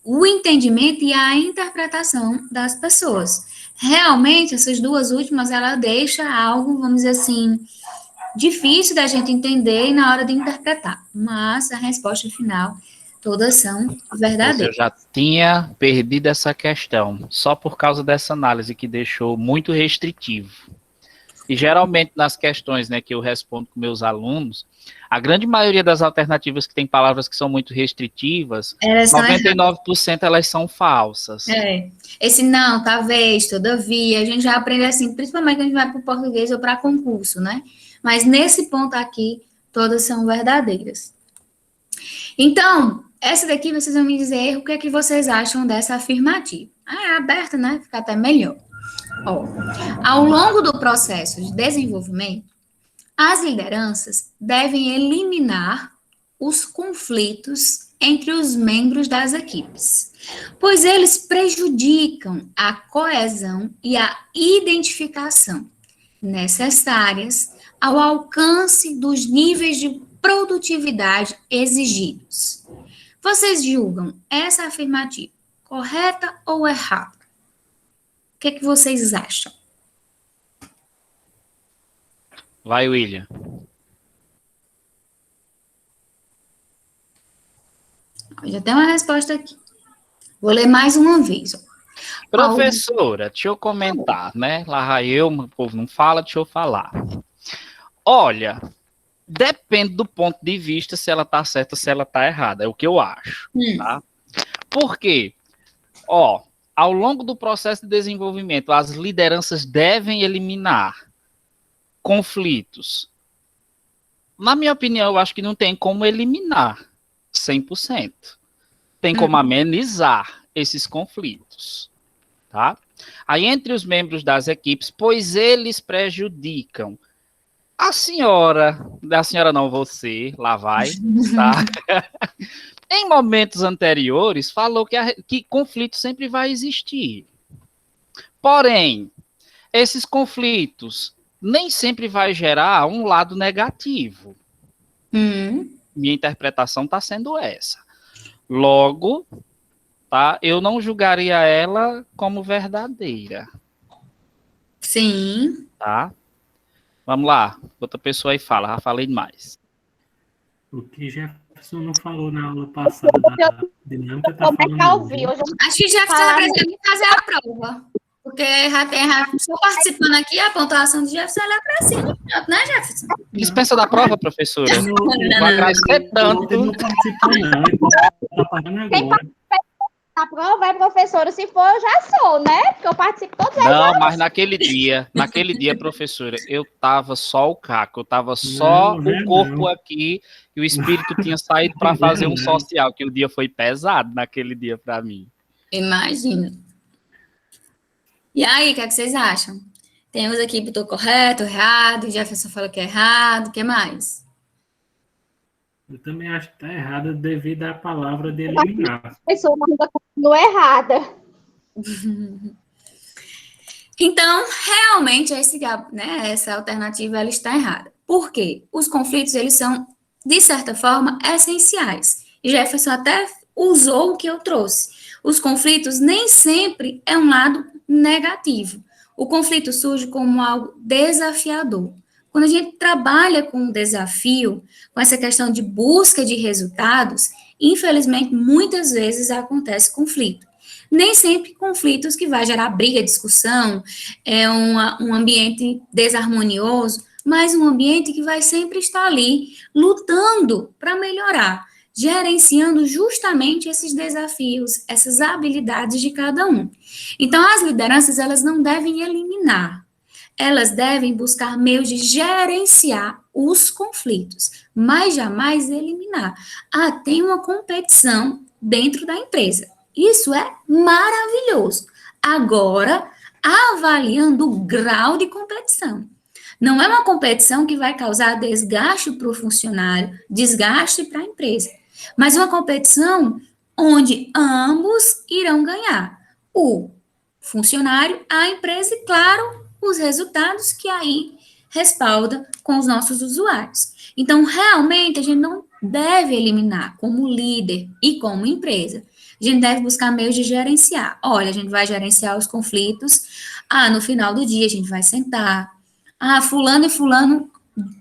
Speaker 1: o entendimento e a interpretação das pessoas. Realmente, essas 2 últimas, ela deixa algo, vamos dizer assim, difícil da gente entender e na hora de interpretar, mas a resposta final, todas são verdadeiras.
Speaker 3: Eu já tinha perdido essa questão, só por causa dessa análise que deixou muito restritivo. E geralmente nas questões, né, que eu respondo com meus alunos, a grande maioria das alternativas que tem palavras que são muito restritivas,
Speaker 1: Elas são
Speaker 3: 99% elas são falsas.
Speaker 1: Esse não, talvez, todavia, a gente já aprende assim, principalmente quando a gente vai para o português ou para concurso, né? Mas nesse ponto aqui, todas são verdadeiras. Então, essa daqui vocês vão me dizer o que é que vocês acham dessa afirmativa. É aberta, né? Fica até melhor. Ó, ao longo do processo de desenvolvimento, as lideranças devem eliminar os conflitos entre os membros das equipes, pois eles prejudicam a coesão e a identificação necessárias ao alcance dos níveis de produtividade exigidos. Vocês julgam essa afirmativa correta ou errada? O que é que vocês acham?
Speaker 3: Vai, William.
Speaker 1: Já tem uma resposta aqui. Vou ler mais uma vez. Ó.
Speaker 3: Professora, deixa eu comentar, né? Lá o povo não fala, deixa eu falar. Olha, depende do ponto de vista se ela tá certa ou se ela tá errada, é o que eu acho, tá? Por quê? Ó, ao longo do processo de desenvolvimento, as lideranças devem eliminar conflitos. Na minha opinião, eu acho que não tem como eliminar 100%. Tem como amenizar esses conflitos, tá? Aí, entre os membros das equipes, pois eles prejudicam. A senhora não, você, lá vai, tá? Em momentos anteriores, falou que conflito sempre vai existir. Porém, esses conflitos nem sempre vai gerar um lado negativo. Minha interpretação está sendo essa. Logo, tá, eu não julgaria ela como verdadeira.
Speaker 1: Sim.
Speaker 3: Tá? Vamos lá. Outra pessoa aí fala. Já falei demais.
Speaker 4: O que Jefferson não falou na aula passada da dinâmica, tá falando hoje.
Speaker 1: Acho que já está precisando fazer a prova. Porque já tem só participando aqui, a pontuação de Jefferson ela é para cima, né, Jefferson?
Speaker 3: Dispensa da prova, professora.
Speaker 4: Eu
Speaker 3: Vou agradecer tanto.
Speaker 4: não participou, não. Ele tá pagando agora.
Speaker 7: A prova é, professora, se for, eu já sou, né? Porque eu participo todos os
Speaker 3: Não, mas naquele dia, professora, eu tava só o caco, eu tava só o corpo aqui e o espírito tinha saído para fazer um social, que o dia foi pesado naquele dia para mim.
Speaker 1: Imagina. E aí, o que é que vocês acham? Temos aqui, botou correto, errado, Jefferson falou que é errado, o que mais?
Speaker 4: Eu também acho que tá errado devido à palavra de eliminar.
Speaker 7: A pessoa ainda continua errada.
Speaker 1: Então, realmente, essa alternativa ela está errada. Por quê? Os conflitos, eles são, de certa forma, essenciais. E Jefferson até usou o que eu trouxe. Os conflitos nem sempre é um lado negativo. O conflito surge como algo desafiador. Quando a gente trabalha com um desafio, com essa questão de busca de resultados, infelizmente, muitas vezes acontece conflito. Nem sempre conflitos que vai gerar briga, discussão, um ambiente desarmonioso, mas um ambiente que vai sempre estar ali lutando para melhorar, gerenciando justamente esses desafios, essas habilidades de cada um. Então, as lideranças, elas não devem eliminar, elas devem buscar meios de gerenciar os conflitos, mas jamais eliminar. Tem uma competição dentro da empresa. Isso é maravilhoso. Agora, avaliando o grau de competição. Não é uma competição que vai causar desgaste para o funcionário, desgaste para a empresa, mas uma competição onde ambos irão ganhar. O funcionário, a empresa e, claro, os resultados que aí respalda com os nossos usuários. Então, realmente, a gente não deve eliminar como líder e como empresa. A gente deve buscar meios de gerenciar. Olha, a gente vai gerenciar os conflitos. No final do dia, a gente vai sentar. Fulano e fulano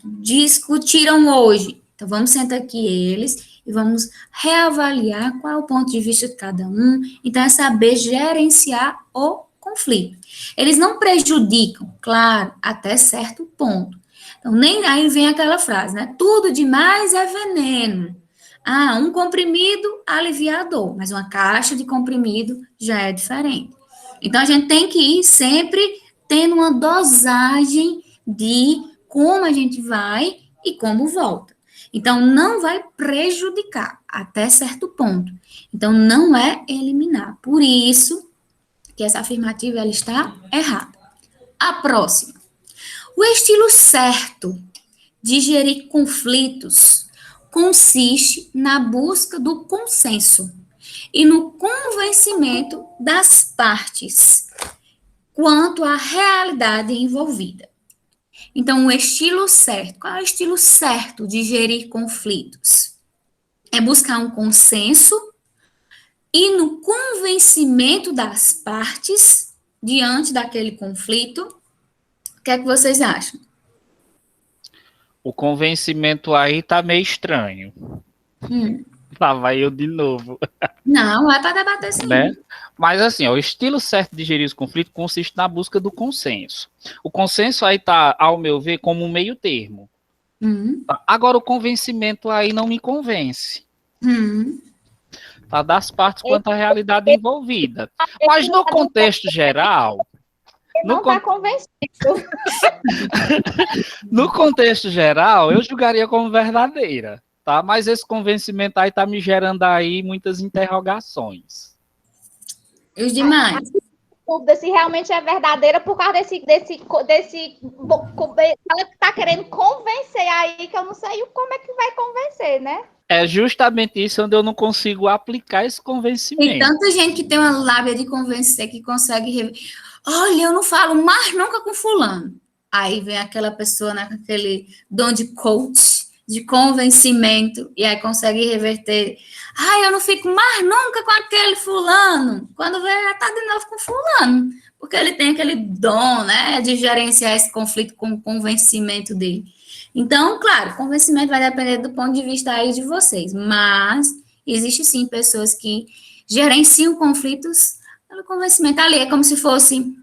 Speaker 1: discutiram hoje. Então, vamos sentar aqui eles e vamos reavaliar qual é o ponto de vista de cada um. Então, é saber gerenciar o conflito. Eles não prejudicam, claro, até certo ponto. Então, nem aí vem aquela frase, né? Tudo demais é veneno. Ah, um comprimido alivia a dor, mas uma caixa de comprimido já é diferente. Então, a gente tem que ir sempre tendo uma dosagem de como a gente vai e como volta. Então, não vai prejudicar até certo ponto. Então, não é eliminar. Por isso que essa afirmativa ela está errada. A próxima. O estilo certo de gerir conflitos consiste na busca do consenso e no convencimento das partes quanto à realidade envolvida. Então, o estilo certo, qual é o estilo certo de gerir conflitos? É buscar um consenso e no convencimento das partes diante daquele conflito. O que é que vocês acham?
Speaker 3: O convencimento aí tá meio estranho. Lá vai eu de novo.
Speaker 1: Não, é para debater sim.
Speaker 3: Né? Mas assim, ó, o estilo certo de gerir os conflitos consiste na busca do consenso. O consenso aí tá, ao meu ver, como um meio termo. Tá? Agora, o convencimento aí não me convence. Tá? Das partes quanto à realidade envolvida. Mas no contexto geral...
Speaker 7: Não está convencido.
Speaker 3: No contexto geral, eu julgaria como verdadeira. Tá? Mas esse convencimento aí tá me gerando aí muitas interrogações.
Speaker 1: E os demais?
Speaker 7: Dúvida se realmente é verdadeira por causa desse ela tá querendo convencer aí, que eu não sei como é que vai convencer, né?
Speaker 3: É justamente isso onde eu não consigo aplicar esse convencimento.
Speaker 1: Tem tanta gente que tem uma lábia de convencer que consegue... Olha, eu não falo mais nunca com fulano. Aí vem aquela pessoa, né, com aquele dom de coach, de convencimento, e aí consegue reverter. Ah, eu não fico mais nunca com aquele fulano. Quando vê, já tá de novo com fulano. Porque ele tem aquele dom, né, de gerenciar esse conflito com o convencimento dele. Então, claro, convencimento vai depender do ponto de vista aí de vocês. Mas existe sim pessoas que gerenciam conflitos pelo convencimento. Ali é como se fosse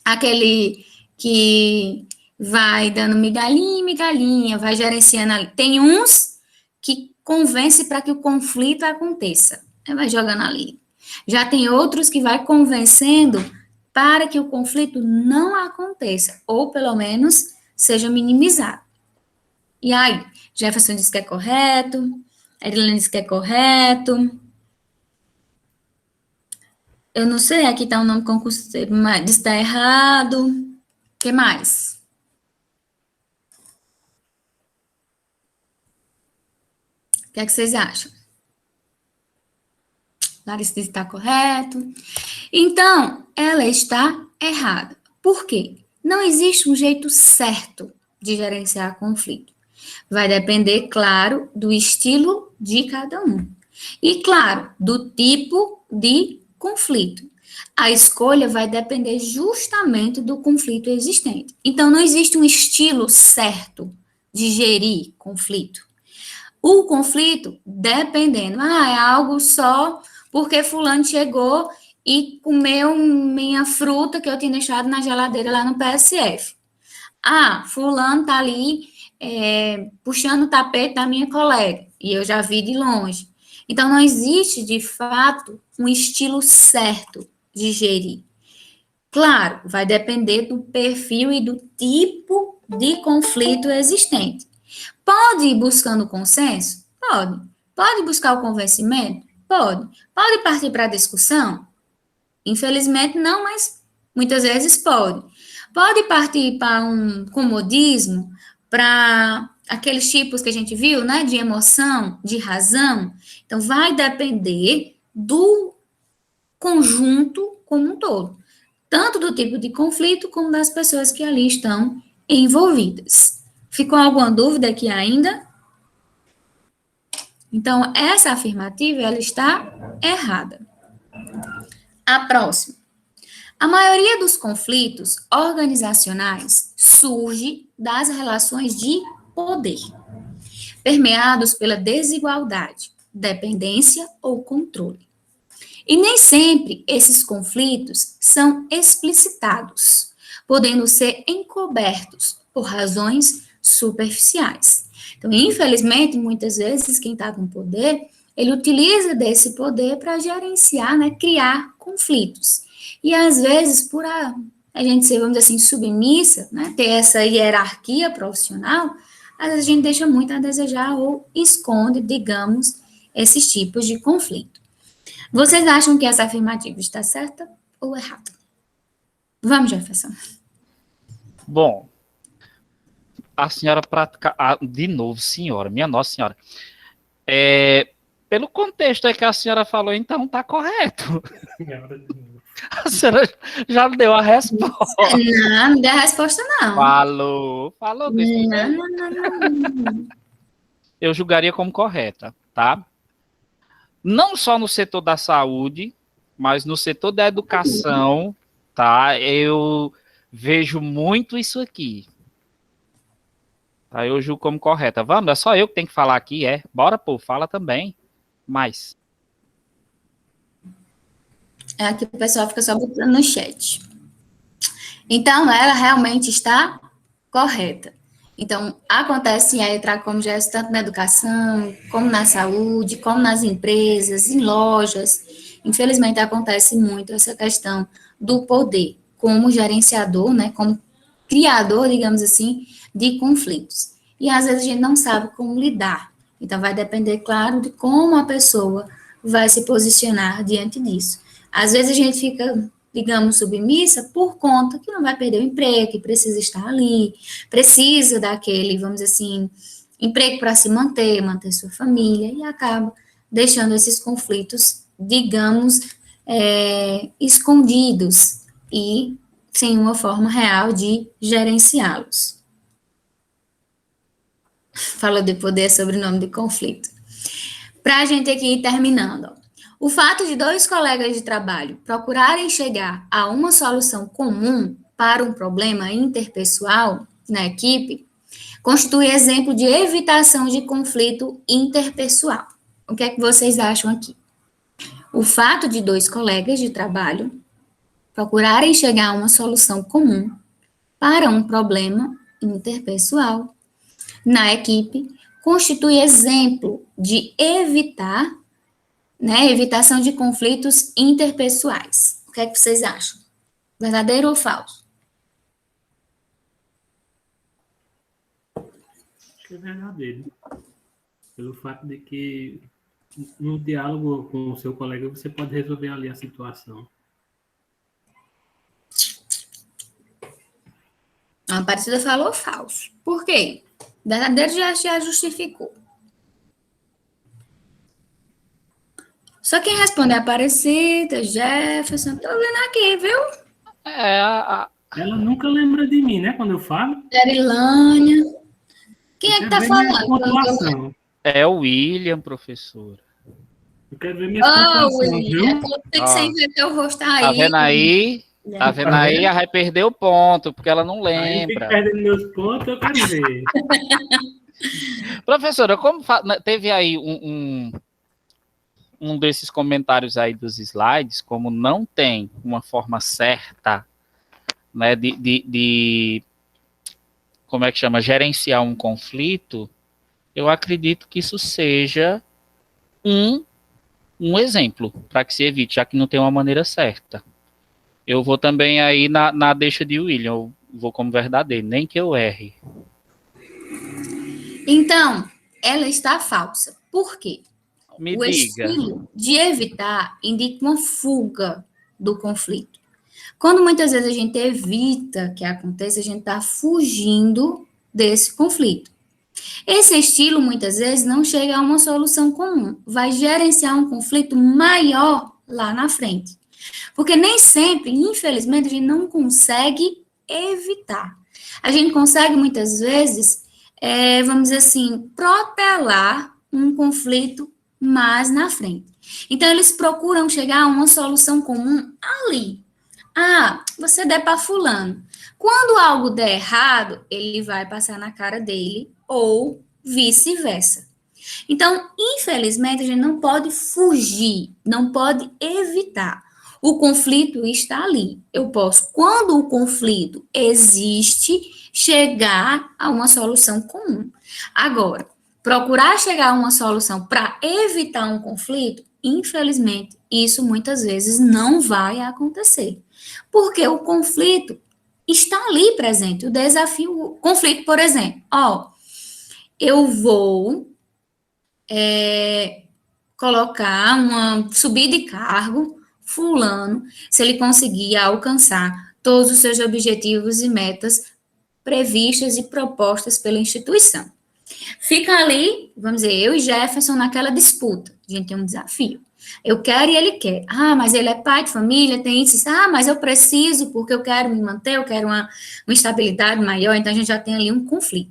Speaker 1: aquele que vai dando migalhinha, migalhinha, vai gerenciando ali. Tem uns que convence para que o conflito aconteça. Aí vai jogando ali. Já tem outros que vai convencendo para que o conflito não aconteça, ou pelo menos seja minimizado. E aí, Jefferson diz que é correto, Erilene diz que é correto. Eu não sei, aqui está o nome concurseiro, mas diz que está errado. O que mais? O que é que vocês acham? Larissa diz que está correto. Então, ela está errada. Por quê? Não existe um jeito certo de gerenciar conflito. Vai depender, claro, do estilo de cada um. E, claro, do tipo de conflito. A escolha vai depender justamente do conflito existente. Então, não existe um estilo certo de gerir conflito. O conflito, dependendo, é algo só porque fulano chegou e comeu minha fruta que eu tinha deixado na geladeira lá no PSF. Fulano tá ali puxando o tapete da minha colega, e eu já vi de longe. Então, não existe, de fato, um estilo certo de gerir. Claro, vai depender do perfil e do tipo de conflito existente. Pode ir buscando consenso? Pode. Pode buscar o convencimento? Pode. Pode partir para a discussão? Infelizmente, não, mas muitas vezes pode. Pode partir para um comodismo, para aqueles tipos que a gente viu, né, de emoção, de razão. Então, vai depender do conjunto como um todo, tanto do tipo de conflito como das pessoas que ali estão envolvidas. Ficou alguma dúvida aqui ainda? Então, essa afirmativa, ela está errada. A próxima. A maioria dos conflitos organizacionais surge das relações de poder, permeados pela desigualdade, dependência ou controle. E nem sempre esses conflitos são explicitados, podendo ser encobertos por razões superficiais. Então, infelizmente, muitas vezes, quem está com poder, ele utiliza desse poder para gerenciar, né, criar conflitos. E, às vezes, por a gente ser, vamos dizer assim, submissa, né, ter essa hierarquia profissional, às vezes a gente deixa muito a desejar ou esconde, digamos, esses tipos de conflito. Vocês acham que essa afirmativa está certa ou errada? Vamos, Jefferson.
Speaker 3: Bom, a senhora pratica... de novo, senhora, minha nossa senhora. Pelo contexto aí que a senhora falou, então tá correto. A senhora já deu a resposta.
Speaker 1: Não, não deu a resposta, não.
Speaker 3: Falou.
Speaker 1: Não.
Speaker 3: Eu julgaria como correta, tá? Não só no setor da saúde, mas no setor da educação, tá? Eu vejo muito isso aqui. Tá? Eu julgo como correta. Vamos, é só eu que tenho que falar aqui, é? Bora, pô, fala também. Mais.
Speaker 1: É aqui o pessoal fica só botando no chat. Então, ela realmente está correta. Então, acontece aí, como já tanto na educação, como na saúde, como nas empresas, em lojas. Infelizmente, acontece muito essa questão do poder como gerenciador, né, como criador, digamos assim, de conflitos. E, às vezes, a gente não sabe como lidar. Então, vai depender, claro, de como a pessoa vai se posicionar diante disso. Às vezes, a gente fica, digamos, submissa por conta que não vai perder o emprego, que precisa estar ali, precisa daquele, vamos dizer assim, emprego para se manter sua família, e acaba deixando esses conflitos, digamos, escondidos e sem uma forma real de gerenciá-los. Falou de poder, sobrenome de conflito. Para a gente aqui ir terminando, ó. O fato de dois colegas de trabalho procurarem chegar a uma solução comum para um problema interpessoal na equipe constitui exemplo de evitação de conflito interpessoal. O que é que vocês acham aqui? O fato de dois colegas de trabalho procurarem chegar a uma solução comum para um problema interpessoal na equipe constitui exemplo de evitação de conflitos interpessoais. O que é que vocês acham? Verdadeiro ou falso?
Speaker 4: Acho que é verdadeiro. Pelo fato de que no diálogo com o seu colega você pode resolver ali a situação.
Speaker 1: A Aparecida falou falso. Por quê? Verdadeiro já justificou. Só quem responde é Aparecida, Jefferson, tô vendo aqui, viu?
Speaker 4: Ela nunca lembra de mim, né? Quando eu falo.
Speaker 1: Erilânia. Quem é que tá
Speaker 4: Quero ver minha
Speaker 1: falando?
Speaker 4: pontuação.
Speaker 3: É o William, professora.
Speaker 4: Eu quero ver minha pontuação,
Speaker 1: William,
Speaker 4: viu?
Speaker 1: tem que sem ver teu rosto aí.
Speaker 3: Tá vendo aí? Tá vendo aí? Ela vai perder o ponto, porque ela não
Speaker 4: Aí fica
Speaker 3: lembra.
Speaker 4: perdendo meus pontos, eu quero ver.
Speaker 3: Professora, como teve aí um desses comentários aí dos slides, como não tem uma forma certa, né, de como é que chama, gerenciar um conflito, eu acredito que isso seja um exemplo para que se evite, já que não tem uma maneira certa. Eu vou também aí na deixa de William, eu vou como verdadeiro, nem que eu erre.
Speaker 1: Então, ela está falsa. Por quê?
Speaker 3: Me
Speaker 1: O
Speaker 3: diga.
Speaker 1: estilo de evitar indica uma fuga do conflito. Quando muitas vezes a gente evita que aconteça, a gente está fugindo desse conflito. Esse estilo, muitas vezes, não chega a uma solução comum, vai gerenciar um conflito maior lá na frente. Porque nem sempre, infelizmente, a gente não consegue evitar. A gente consegue, muitas vezes, vamos dizer assim, protelar um conflito mais na frente. Então, eles procuram chegar a uma solução comum ali. Ah, você der para fulano. Quando algo der errado, ele vai passar na cara dele ou vice-versa. Então, infelizmente, a gente não pode fugir, não pode evitar. O conflito está ali. Eu posso, quando o conflito existe, chegar a uma solução comum. Agora, procurar chegar a uma solução para evitar um conflito, infelizmente, isso muitas vezes não vai acontecer. Porque o conflito está ali presente. O desafio, o conflito, por exemplo, eu vou subir de cargo fulano, se ele conseguir alcançar todos os seus objetivos e metas previstas e propostas pela instituição. Fica ali, vamos dizer, eu e Jefferson naquela disputa. A gente tem um desafio. Eu quero e ele quer. Mas ele é pai de família, tem isso. Mas eu preciso porque eu quero me manter, eu quero uma estabilidade maior, então a gente já tem ali um conflito.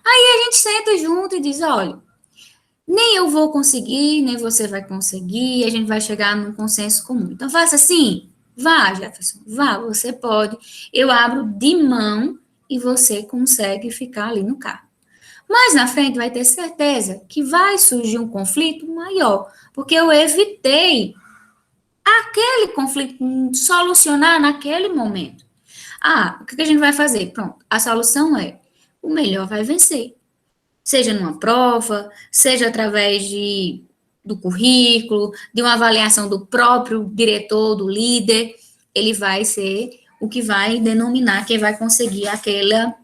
Speaker 1: Aí a gente senta junto e diz, olha, nem eu vou conseguir, nem você vai conseguir, a gente vai chegar num consenso comum. Então, faça assim, vá, Jefferson, vá, você pode, eu abro de mão e você consegue ficar ali no carro. Mas na frente vai ter certeza que vai surgir um conflito maior, porque eu evitei aquele conflito, solucionar naquele momento. O que a gente vai fazer? Pronto, a solução é, o melhor vai vencer. Seja numa prova, seja através do currículo, de uma avaliação do próprio diretor, do líder, ele vai ser o que vai denominar quem vai conseguir aquela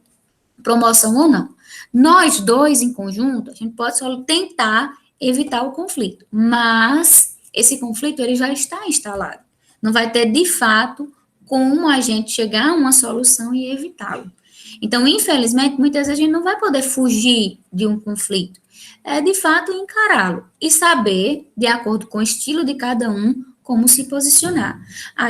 Speaker 1: promoção ou não. Nós dois, em conjunto, a gente pode só tentar evitar o conflito, mas esse conflito ele já está instalado. Não vai ter, de fato, como a gente chegar a uma solução e evitá-lo. Então, infelizmente, muitas vezes a gente não vai poder fugir de um conflito. É, de fato, encará-lo e saber, de acordo com o estilo de cada um, como se posicionar.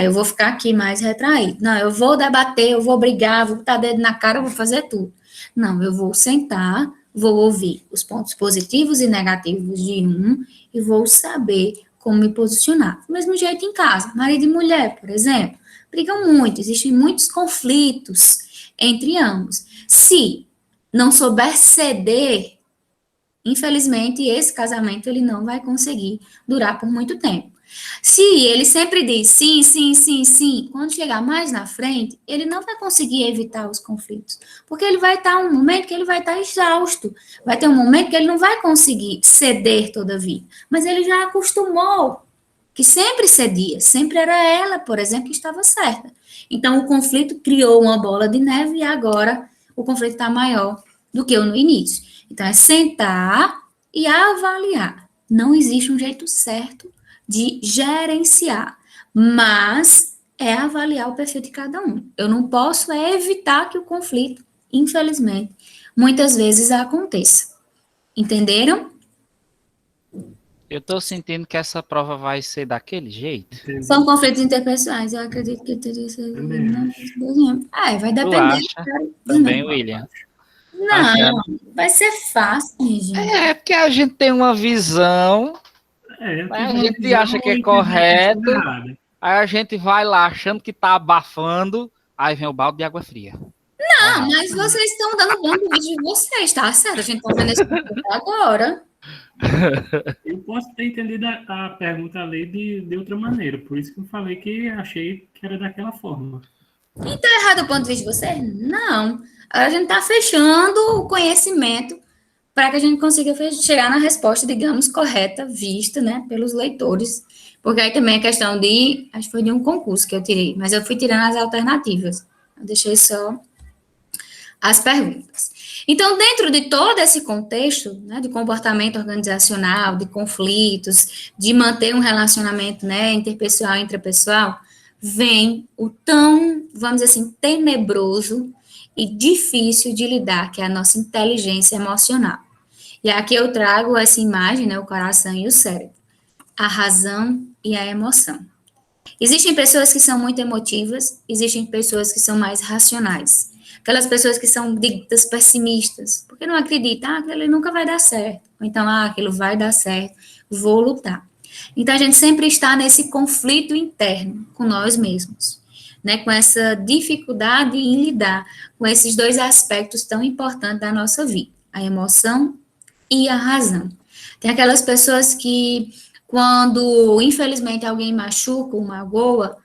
Speaker 1: Eu vou ficar aqui mais retraído. Não, eu vou debater, eu vou brigar, vou botar dedo na cara, eu vou fazer tudo. Não, eu vou sentar, vou ouvir os pontos positivos e negativos de um e vou saber como me posicionar. Do mesmo jeito em casa, marido e mulher, por exemplo, brigam muito, existem muitos conflitos entre ambos. Se não souber ceder, infelizmente, esse casamento ele não vai conseguir durar por muito tempo. Se ele sempre diz sim, sim, sim, sim, quando chegar mais na frente, ele não vai conseguir evitar os conflitos, porque ele vai estar um momento que ele vai estar exausto, vai ter um momento que ele não vai conseguir ceder todavia, mas ele já acostumou que sempre cedia, sempre era ela, por exemplo, que estava certa. Então, o conflito criou uma bola de neve e agora o conflito está maior do que no início. Então, é sentar e avaliar. Não existe um jeito certo de gerenciar, mas é avaliar o perfil de cada um. Eu não posso evitar que o conflito, infelizmente, muitas vezes aconteça. Entenderam?
Speaker 3: Eu estou sentindo que essa prova vai ser daquele jeito.
Speaker 1: São conflitos interpessoais, eu acredito que teria sido. Vai
Speaker 3: Tu
Speaker 1: depender.
Speaker 3: acha também, William?
Speaker 1: Não, vai ser fácil, minha gente.
Speaker 3: É porque a gente tem uma visão, a gente acha que é correto, aí a gente vai lá achando que tá abafando, aí vem o balde de água fria.
Speaker 1: Não, mas vocês estão dando bom do vídeo de vocês, tá certo? A gente tá vendo esse vídeo agora.
Speaker 4: Eu posso ter entendido a pergunta ali de outra maneira, por isso que eu falei que achei que era daquela forma.
Speaker 1: E tá errado o ponto de vista de vocês? Não. A gente tá fechando o conhecimento para que a gente consiga chegar na resposta, digamos, correta, vista, né, pelos leitores. Porque aí também a questão acho que foi de um concurso que eu tirei, mas eu fui tirando as alternativas. Eu deixei só as perguntas. Então, dentro de todo esse contexto, né, de comportamento organizacional, de conflitos, de manter um relacionamento, né, interpessoal e intrapessoal, vem o tão, vamos dizer assim, tenebroso e difícil de lidar, que é a nossa inteligência emocional. E aqui eu trago essa imagem, né, o coração e o cérebro, a razão e a emoção. Existem pessoas que são muito emotivas, existem pessoas que são mais racionais. Aquelas pessoas que são ditas pessimistas, porque não acreditam, aquilo nunca vai dar certo. Ou então, aquilo vai dar certo, vou lutar. Então, a gente sempre está nesse conflito interno com nós mesmos, né? Com essa dificuldade em lidar com esses dois aspectos tão importantes da nossa vida, a emoção e a razão. Tem aquelas pessoas que, quando, infelizmente, alguém machuca ou magoa,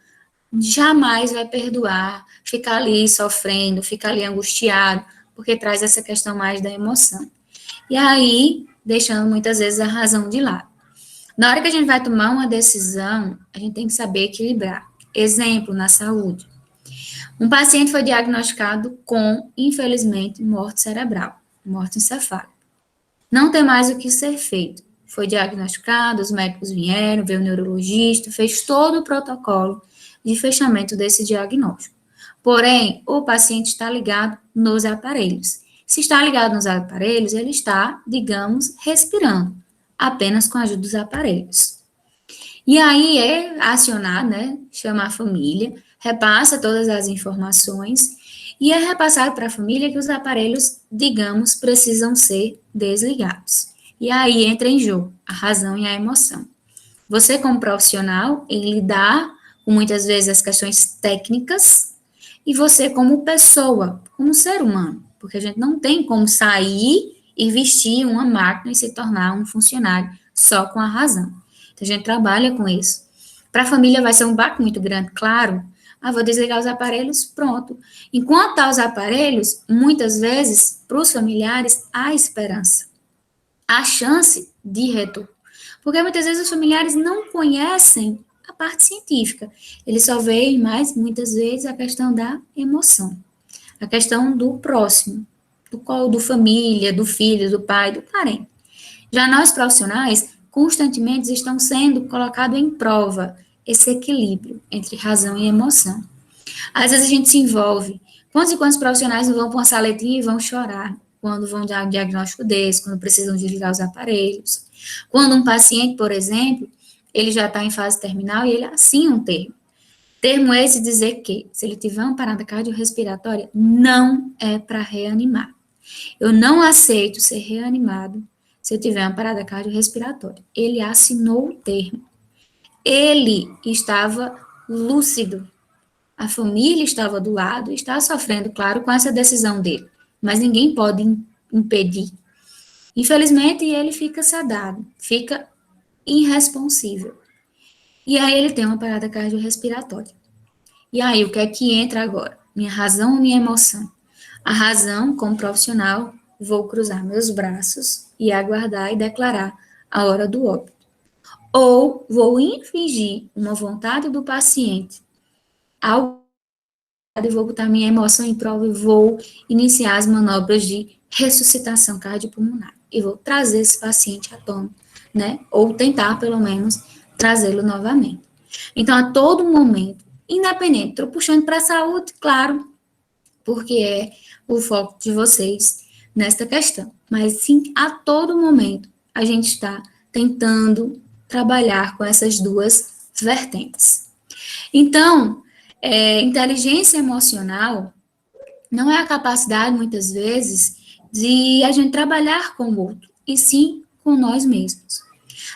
Speaker 1: jamais vai perdoar, fica ali sofrendo, fica ali angustiado, porque traz essa questão mais da emoção. E aí, deixando muitas vezes a razão de lado. Na hora que a gente vai tomar uma decisão, a gente tem que saber equilibrar. Exemplo, na saúde. Um paciente foi diagnosticado com, infelizmente, morte cerebral, morte encefálica. Não tem mais o que ser feito. Foi diagnosticado, os médicos vieram, veio o neurologista, fez todo o protocolo de fechamento desse diagnóstico. Porém, o paciente está ligado nos aparelhos. Se está ligado nos aparelhos, ele está, digamos, respirando, apenas com a ajuda dos aparelhos. E aí é acionar, né, chamar a família, repassa todas as informações e é repassado para a família que os aparelhos, digamos, precisam ser desligados. E aí entra em jogo a razão e a emoção. Você, como profissional, em lidar com muitas vezes as questões técnicas e você como pessoa, como ser humano, porque a gente não tem como sair e vestir uma máquina e se tornar um funcionário só com a razão. Então, a gente trabalha com isso. Para a família vai ser um baque muito grande, claro. Vou desligar os aparelhos, pronto. Enquanto há os aparelhos, muitas vezes, para os familiares, há esperança. Há chance de retorno. Porque muitas vezes os familiares não conhecem a parte científica. Eles só veem mais, muitas vezes, a questão da emoção. A questão do próximo, do família, do filho, do pai, do parente. Já nós profissionais, constantemente estão sendo colocados em prova esse equilíbrio entre razão e emoção. Às vezes a gente se envolve. Quantos e quantos profissionais não vão para uma saletinha e vão chorar quando vão dar um diagnóstico desse, quando precisam desligar os aparelhos. Quando um paciente, por exemplo, ele já está em fase terminal e ele assina um termo. Termo esse dizer que, se ele tiver uma parada cardiorrespiratória, não é para reanimar. Eu não aceito ser reanimado se eu tiver uma parada cardiorrespiratória. Ele assinou o termo. Ele estava lúcido. A família estava do lado, está sofrendo, claro, com essa decisão dele. Mas ninguém pode impedir. Infelizmente, ele fica sedado, fica irresponsível. E aí ele tem uma parada cardiorrespiratória. E aí, o que é que entra agora? Minha razão ou minha emoção? A razão, como profissional, vou cruzar meus braços e aguardar e declarar a hora do óbito. Ou vou infringir uma vontade do paciente, eu vou botar minha emoção em prova e vou iniciar as manobras de ressuscitação cardiopulmonar. E vou trazer esse paciente à tona, né? Ou tentar, pelo menos, trazê-lo novamente. Então, a todo momento, independente, estou puxando para a saúde, claro, porque é o foco de vocês nesta questão. Mas, sim, a todo momento, a gente está tentando trabalhar com essas duas vertentes. Então, inteligência emocional não é a capacidade, muitas vezes, de a gente trabalhar com o outro, e sim com nós mesmos.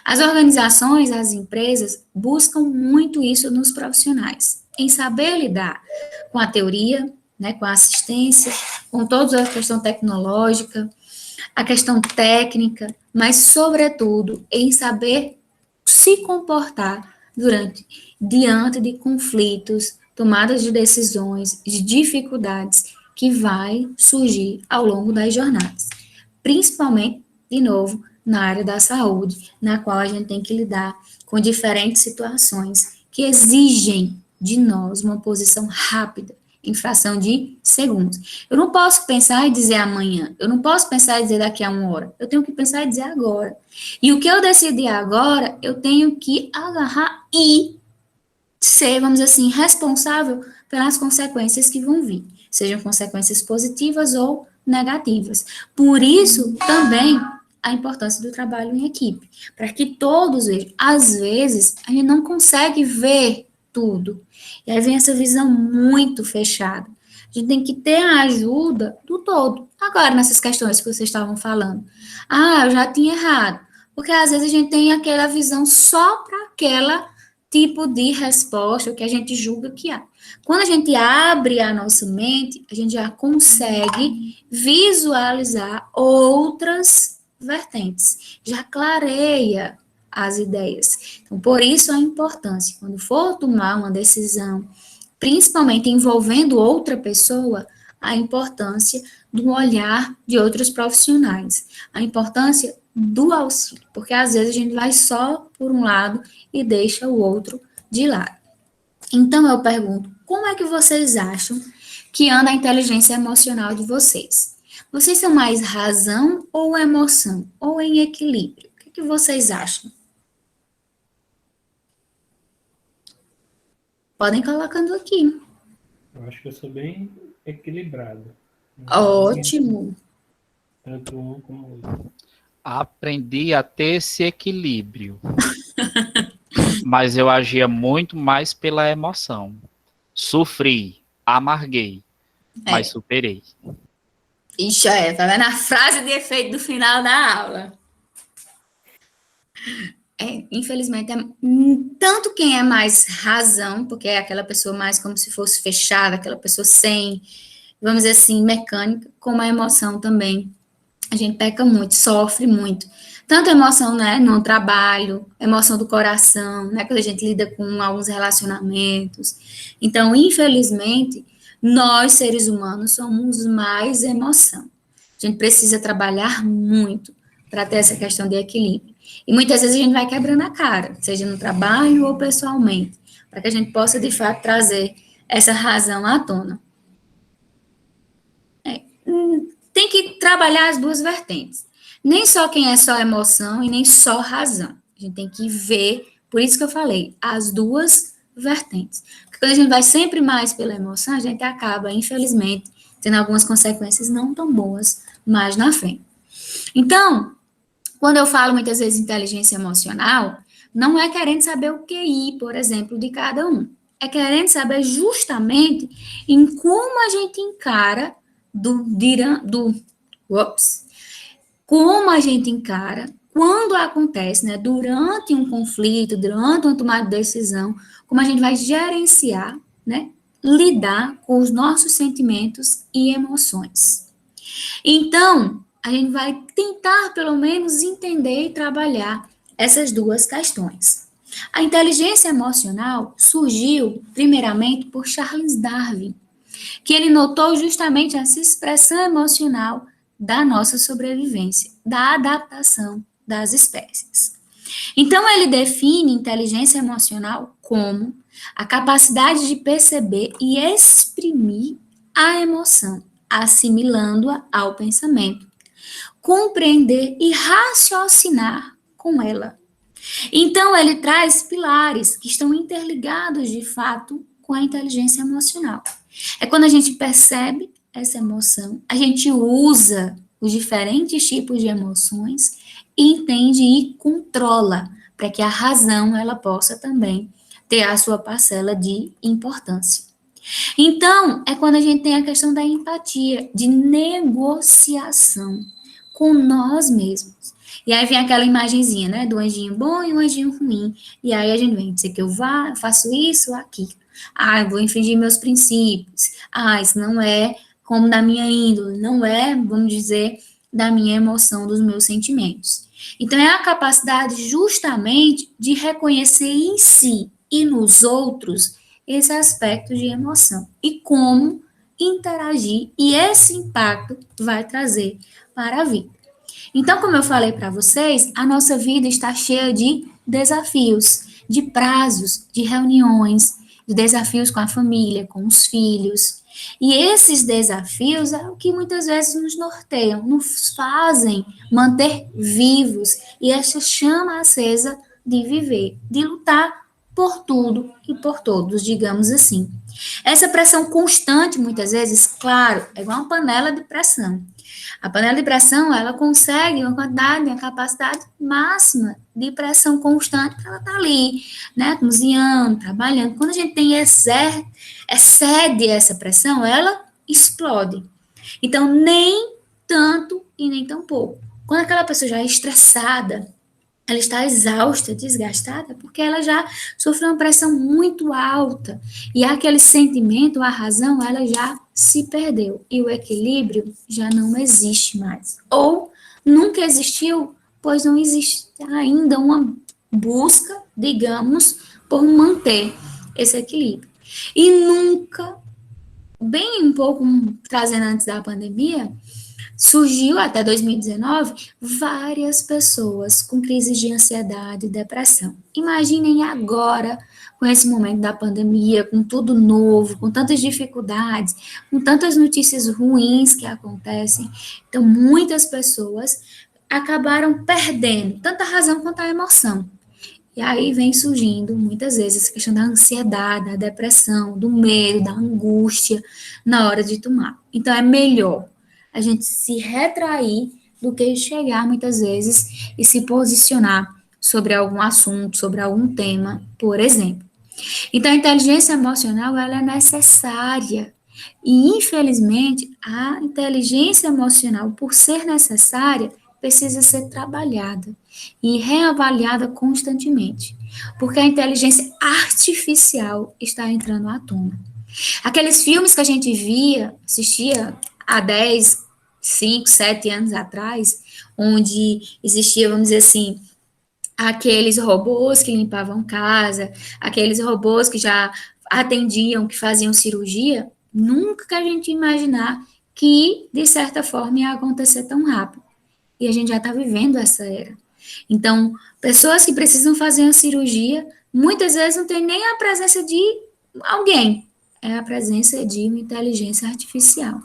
Speaker 1: As organizações, as empresas, buscam muito isso nos profissionais, em saber lidar com a teoria, né, com a assistência, com toda a questão tecnológica, a questão técnica, mas, sobretudo, em saber se comportar diante de conflitos, tomadas de decisões, de dificuldades que vai surgir ao longo das jornadas. Principalmente, de novo, na área da saúde, na qual a gente tem que lidar com diferentes situações que exigem de nós uma posição rápida, em fração de segundos. Eu não posso pensar e dizer amanhã, eu não posso pensar e dizer daqui a 1 hora, eu tenho que pensar e dizer agora. E o que eu decidir agora, eu tenho que agarrar e ser, vamos dizer assim, responsável pelas consequências que vão vir, sejam consequências positivas ou negativas. Por isso, também, a importância do trabalho em equipe, para que todos vejam. Às vezes, a gente não consegue ver tudo, e aí vem essa visão muito fechada. A gente tem que ter a ajuda do todo. Agora, nessas questões que vocês estavam falando, eu já tinha errado, porque às vezes a gente tem aquela visão só para aquela tipo de resposta que a gente julga que há. Quando a gente abre a nossa mente, a gente já consegue visualizar outras vertentes, já clareia as ideias. Então, por isso a importância, quando for tomar uma decisão, principalmente envolvendo outra pessoa, a importância do olhar de outros profissionais, a importância do auxílio, porque às vezes a gente vai só por um lado e deixa o outro de lado. Então, eu pergunto, como é que vocês acham que anda a inteligência emocional de vocês? Vocês são mais razão ou emoção? Ou em equilíbrio? O que vocês acham? Podem colocando aqui.
Speaker 4: Eu acho que eu sou bem equilibrado.
Speaker 1: Ótimo.
Speaker 4: Tanto um como o outro.
Speaker 3: Aprendi a ter esse equilíbrio. Mas eu agia muito mais pela emoção. Sofri, amarguei, mas superei.
Speaker 1: Ixi, tá vendo a frase de efeito do final da aula? Infelizmente, tanto quem é mais razão, porque é aquela pessoa mais como se fosse fechada, aquela pessoa sem, vamos dizer assim, mecânica, como a emoção também. A gente peca muito, sofre muito. Tanto emoção, né, no trabalho, emoção do coração, né, quando a gente lida com alguns relacionamentos. Então, infelizmente, nós, seres humanos, somos mais emoção. A gente precisa trabalhar muito para ter essa questão de equilíbrio. E muitas vezes a gente vai quebrando a cara, seja no trabalho ou pessoalmente, para que a gente possa, de fato, trazer essa razão à tona. Tem que trabalhar as duas vertentes. Nem só quem é só emoção e nem só razão. A gente tem que ver, por isso que eu falei, as duas vertentes. Porque quando a gente vai sempre mais pela emoção, a gente acaba, infelizmente, tendo algumas consequências não tão boas mais na frente. Então, quando eu falo muitas vezes inteligência emocional, não é querendo saber o QI, por exemplo, de cada um. É querendo saber justamente em como a gente encara como a gente encara quando acontece, né, durante um conflito, durante uma tomada de decisão, como a gente vai gerenciar, né, lidar com os nossos sentimentos e emoções. Então, a gente vai tentar, pelo menos, entender e trabalhar essas duas questões. A inteligência emocional surgiu, primeiramente, por Charles Darwin, que ele notou justamente essa expressão emocional da nossa sobrevivência, da adaptação das espécies. Então, ele define inteligência emocional como a capacidade de perceber e exprimir a emoção, assimilando-a ao pensamento, compreender e raciocinar com ela. Então, ele traz pilares que estão interligados, de fato, com a inteligência emocional. É quando a gente percebe essa emoção, a gente usa os diferentes tipos de emoções e entende e controla, para que a razão ela possa também ter a sua parcela de importância. Então, é quando a gente tem a questão da empatia, de negociação com nós mesmos. E aí vem aquela imagenzinha, né, do anjinho bom e o anjinho ruim. E aí a gente vem dizer que eu faço isso ou aquilo. Eu vou infringir meus princípios. Isso não é como da minha índole, não é, vamos dizer, da minha emoção, dos meus sentimentos. Então, é a capacidade justamente de reconhecer em si e nos outros esse aspecto de emoção e como interagir, e esse impacto vai trazer para a vida. Então, como eu falei para vocês, a nossa vida está cheia de desafios, de prazos, de reuniões, de desafios com a família, com os filhos. E esses desafios é o que muitas vezes nos norteiam, nos fazem manter vivos e essa chama acesa de viver, de lutar por tudo e por todos, digamos assim. Essa pressão constante, muitas vezes, claro, é igual uma panela de pressão. A panela de pressão, ela consegue uma quantidade, uma capacidade máxima de pressão constante para ela estar ali, né, cozinhando, trabalhando. Quando a gente tem excede essa pressão, ela explode. Então, nem tanto e nem tão pouco. Quando aquela pessoa já é estressada, ela está exausta, desgastada, porque ela já sofreu uma pressão muito alta. E aquele sentimento, a razão, ela já se perdeu. E o equilíbrio já não existe mais. Ou Nunca existiu, pois não existe ainda uma busca, digamos, por manter esse equilíbrio. E nunca, bem um pouco trazendo antes da pandemia, surgiu até 2019 várias pessoas com crises de ansiedade e depressão. Imaginem agora, com esse momento da pandemia, com tudo novo, com tantas dificuldades, com tantas notícias ruins que acontecem. Então, muitas pessoas acabaram perdendo tanto a razão quanto a emoção. E aí vem surgindo, muitas vezes, essa questão da ansiedade, da depressão, do medo, da angústia na hora de tomar. Então, é melhor a gente se retrair do que chegar, muitas vezes, e se posicionar sobre algum assunto, sobre algum tema, por exemplo. Então, a inteligência emocional, ela é necessária. E, infelizmente, a inteligência emocional, por ser necessária, precisa ser trabalhada e reavaliada constantemente, porque a inteligência artificial está entrando à tona. Aqueles filmes que a gente assistia há 10, 5, 7 anos atrás, onde existia, vamos dizer assim, aqueles robôs que limpavam casa, aqueles robôs que já atendiam, que faziam cirurgia, nunca que a gente ia imaginar que, de certa forma, ia acontecer tão rápido. E a gente já está vivendo essa era. Então, pessoas que precisam fazer uma cirurgia, muitas vezes não tem nem a presença de alguém, é a presença de uma inteligência artificial.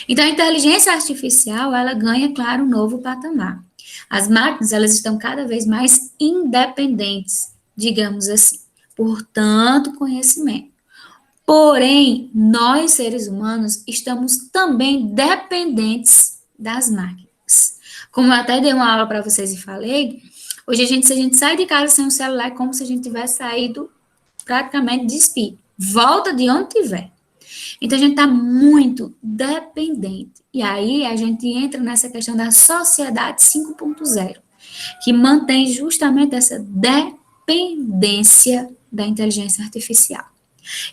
Speaker 1: Então, a inteligência artificial, ela ganha, claro, um novo patamar. As máquinas, elas estão cada vez mais independentes, digamos assim, por tanto conhecimento. Porém, nós, seres humanos, estamos também dependentes das máquinas. Como eu até dei uma aula para vocês e falei, hoje se a gente sai de casa sem um celular, é como se a gente tivesse saído praticamente de espírito. Volta de onde tiver. Então, a gente está muito dependente. E aí, a gente entra nessa questão da sociedade 5.0, que mantém justamente essa dependência da inteligência artificial.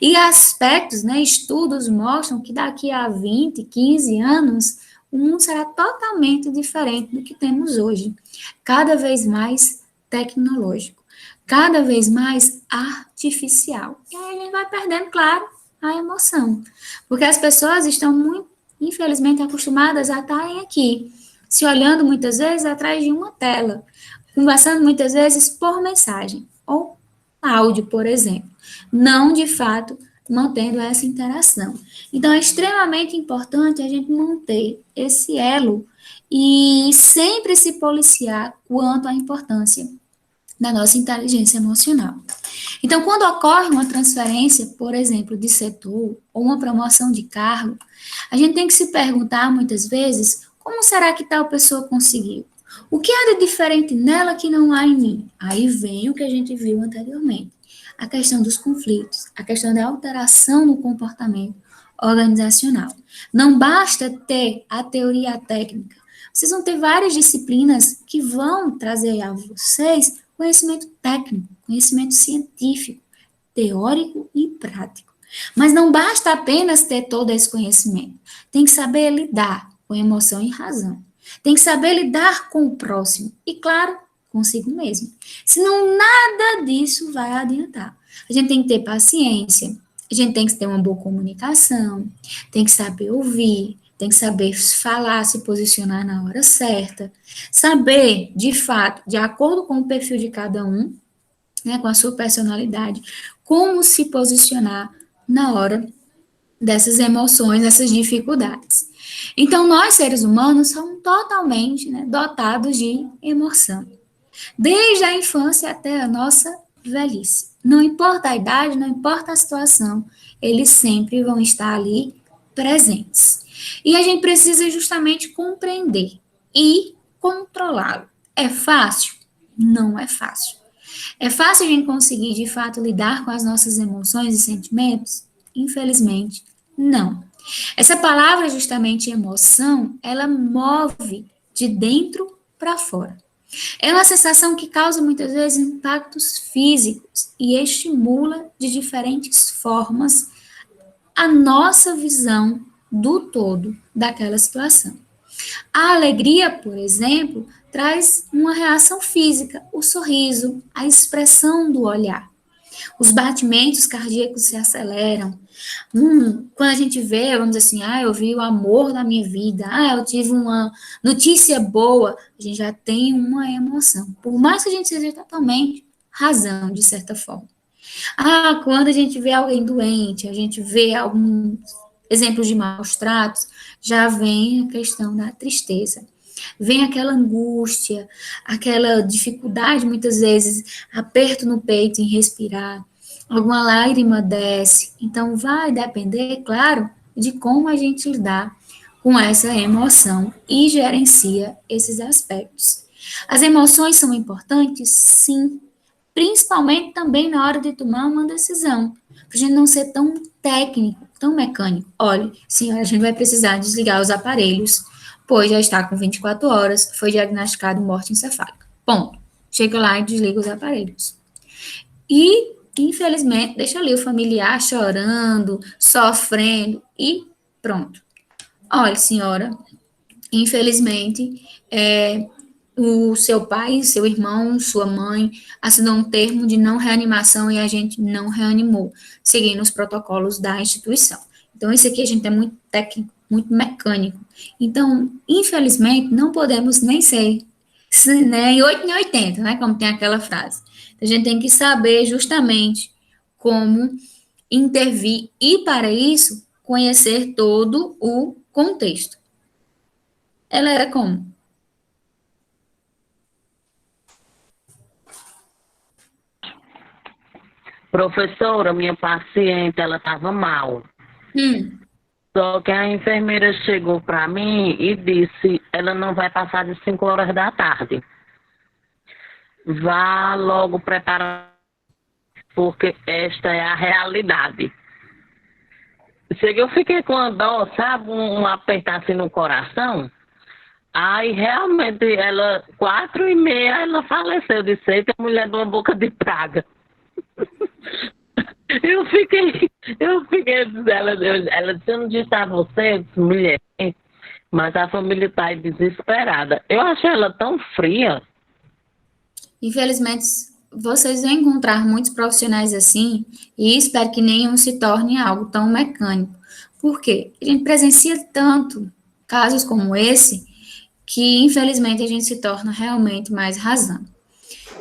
Speaker 1: E aspectos, estudos mostram que daqui a 20, 15 anos, o mundo será totalmente diferente do que temos hoje. Cada vez mais tecnológico, cada vez mais artificial. E aí a gente vai perdendo, claro, a emoção. Porque as pessoas estão muito, infelizmente, acostumadas a estarem aqui, se olhando muitas vezes atrás de uma tela, conversando muitas vezes por mensagem, ou áudio, por exemplo. Não, de fato, mantendo essa interação. Então, é extremamente importante a gente manter esse elo e sempre se policiar quanto à importância da nossa inteligência emocional. Então, quando ocorre uma transferência, por exemplo, de setor ou uma promoção de cargo, a gente tem que se perguntar, muitas vezes, como será que tal pessoa conseguiu? O que há de diferente nela que não há em mim? Aí vem o que a gente viu anteriormente. A questão dos conflitos, a questão da alteração no comportamento organizacional. Não basta ter a teoria técnica. Vocês vão ter várias disciplinas que vão trazer a vocês conhecimento técnico, conhecimento científico, teórico e prático. Mas não basta apenas ter todo esse conhecimento. Tem que saber lidar com emoção e razão. Tem que saber lidar com o próximo. E, claro, consigo mesmo. Senão, nada disso vai adiantar. A gente tem que ter paciência, a gente tem que ter uma boa comunicação, tem que saber ouvir, tem que saber falar, se posicionar na hora certa, saber, de fato, de acordo com o perfil de cada um, com a sua personalidade, como se posicionar na hora dessas emoções, dessas dificuldades. Então, nós, seres humanos, somos totalmente dotados de emoção. Desde a infância até a nossa velhice. Não importa a idade, não importa a situação, eles sempre vão estar ali presentes. E a gente precisa justamente compreender e controlá-lo. É fácil? Não é fácil. É fácil a gente conseguir, de fato, lidar com as nossas emoções e sentimentos? Infelizmente, não. Essa palavra, justamente emoção, ela move de dentro para fora. É uma sensação que causa muitas vezes impactos físicos e estimula de diferentes formas a nossa visão do todo daquela situação. A alegria, por exemplo, traz uma reação física, o sorriso, a expressão do olhar. Os batimentos cardíacos se aceleram. Quando a gente vê, vamos dizer assim, eu vi o amor da minha vida, eu tive uma notícia boa, a gente já tem uma emoção. Por mais que a gente seja totalmente razão, de certa forma. Quando a gente vê alguém doente, a gente vê alguns exemplos de maus tratos, já vem a questão da tristeza. Vem aquela angústia, aquela dificuldade, muitas vezes, aperto no peito em respirar, alguma lágrima desce. Então, vai depender, claro, de como a gente lidar com essa emoção e gerencia esses aspectos. As emoções são importantes? Sim, principalmente também na hora de tomar uma decisão, para a gente não ser tão técnico, tão mecânico. Olha, senhora, a gente vai precisar desligar os aparelhos, pois já está com 24 horas, foi diagnosticado morte encefálica. Ponto. Chega lá e desliga os aparelhos. E, infelizmente, deixa ali o familiar chorando, sofrendo e pronto. Olha, senhora, infelizmente, o seu pai, seu irmão, sua mãe assinou um termo de não reanimação e a gente não reanimou, seguindo os protocolos da instituição. Então, esse aqui a gente é muito técnico, muito mecânico. Então, infelizmente, não podemos nem ser nem 8 nem 80, né, como tem aquela frase. A gente tem que saber justamente como intervir e, para isso, conhecer todo o contexto. Ela era como?
Speaker 8: Professora, minha paciente, ela estava mal. Só que a enfermeira chegou para mim e disse, ela não vai passar de 5 horas da tarde. Vá logo preparar, porque esta é a realidade. Eu fiquei com a dó, sabe, um apertar assim no coração. Aí realmente, 4h30, ela faleceu. Eu disse, eita, mulher de uma boca de praga. Eu fiquei, ela disse, eu não disse a você, eu disse, mulher, mas a família está aí desesperada. Eu achei ela tão fria.
Speaker 1: Infelizmente, vocês vão encontrar muitos profissionais assim, e espero que nenhum se torne algo tão mecânico. Por quê? A gente presencia tanto casos como esse, que infelizmente a gente se torna realmente mais razão.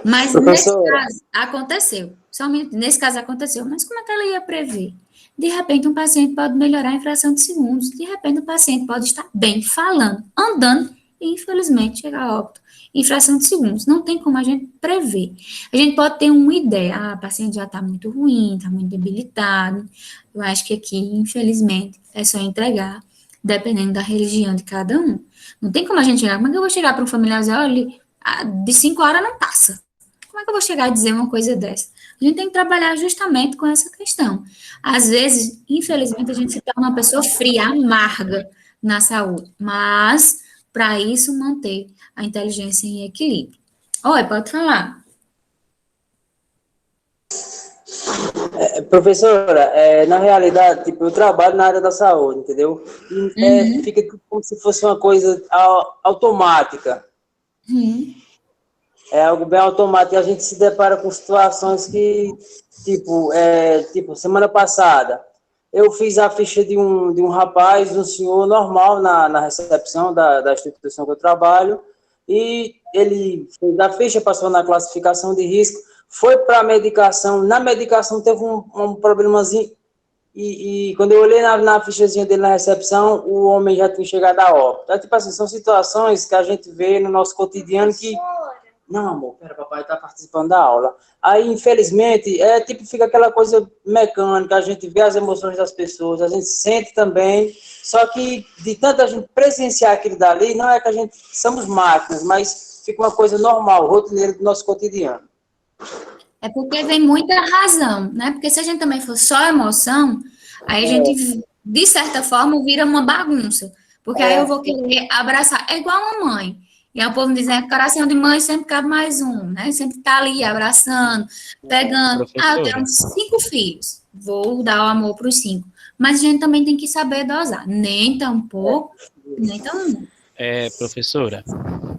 Speaker 1: Mas nesse caso aconteceu, somente nesse caso aconteceu, mas como é que ela ia prever? De repente um paciente pode melhorar em fração de segundos, de repente o paciente pode estar bem falando, andando, e infelizmente chegar a óbito em fração de segundos. Não tem como a gente prever. A gente pode ter uma ideia, o paciente já está muito ruim, está muito debilitado. Eu acho que aqui, infelizmente, é só entregar, dependendo da religião de cada um. Não tem como a gente chegar, como é que eu vou chegar para um familiar e dizer, olha, de 5 horas não passa. Como é que eu vou chegar a dizer uma coisa dessa? A gente tem que trabalhar justamente com essa questão. Às vezes, infelizmente, a gente se torna uma pessoa fria, amarga na saúde, mas, para isso, manter a inteligência em equilíbrio. Oi, pode falar.
Speaker 9: Professora, na realidade, tipo, eu trabalho na área da saúde, entendeu? E, fica como se fosse uma coisa automática. É algo bem automático, e a gente se depara com situações que, tipo, semana passada, eu fiz a ficha de um rapaz, um senhor normal na recepção da instituição que eu trabalho, e ele fez a ficha, passou na classificação de risco, foi para a medicação, na medicação teve um problemazinho, e quando eu olhei na fichazinha dele na recepção, o homem já tinha chegado a óbito. Então, tipo assim, são situações que a gente vê no nosso cotidiano que... Não, amor, pera, papai está participando da aula. Aí, infelizmente, fica aquela coisa mecânica, a gente vê as emoções das pessoas, a gente sente também, só que de tanta gente presenciar aquilo dali, não é que a gente somos máquinas, mas fica uma coisa normal, rotineira do nosso cotidiano.
Speaker 1: É porque vem muita razão, né? Porque se a gente também for só emoção, aí a gente, de certa forma, vira uma bagunça. Porque aí eu vou querer abraçar. É igual uma mãe. E aí o povo dizendo que coração de mãe sempre cabe mais um, né? Sempre tá ali abraçando, pegando. Eu tenho 5 filhos. Vou dar o amor para os 5. Mas a gente também tem que saber dosar. Nem tão pouco, nem tão muito.
Speaker 3: Professora,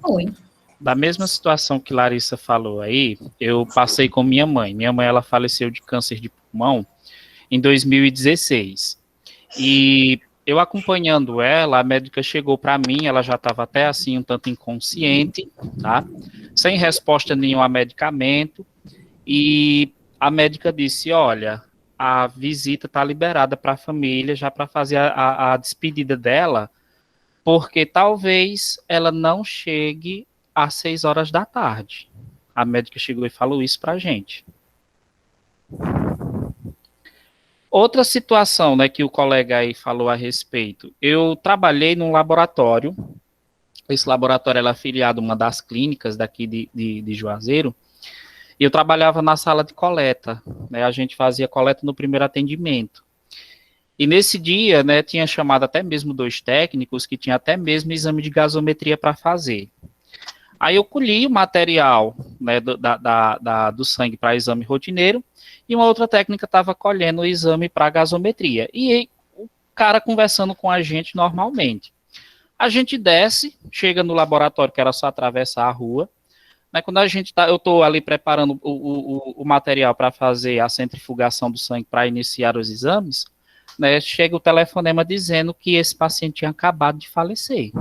Speaker 1: Oi.
Speaker 3: da mesma situação que Larissa falou aí, eu passei com minha mãe. Minha mãe, ela faleceu de câncer de pulmão em 2016. E eu acompanhando ela, a médica chegou para mim, ela já estava até assim um tanto inconsciente, tá? Sem resposta nenhuma a medicamento. E a médica disse, olha, a visita está liberada para a família, já para fazer a despedida dela, porque talvez ela não chegue às 6 horas da tarde. A médica chegou e falou isso para a gente. Outra situação, né, que o colega aí falou a respeito. Eu trabalhei num laboratório. Esse laboratório era afiliado a uma das clínicas daqui de Juazeiro. E eu trabalhava na sala de coleta. Né, a gente fazia coleta no primeiro atendimento. E nesse dia, né, tinha chamado até mesmo 2 técnicos que tinham até mesmo exame de gasometria para fazer. Aí eu colhi o material, né, do sangue para exame rotineiro e uma outra técnica estava colhendo o exame para gasometria. E aí, o cara conversando com a gente normalmente. A gente desce, chega no laboratório, que era só atravessar a rua. Né, quando eu estou ali preparando o material para fazer a centrifugação do sangue para iniciar os exames, né, chega o telefonema dizendo que esse paciente tinha acabado de falecer.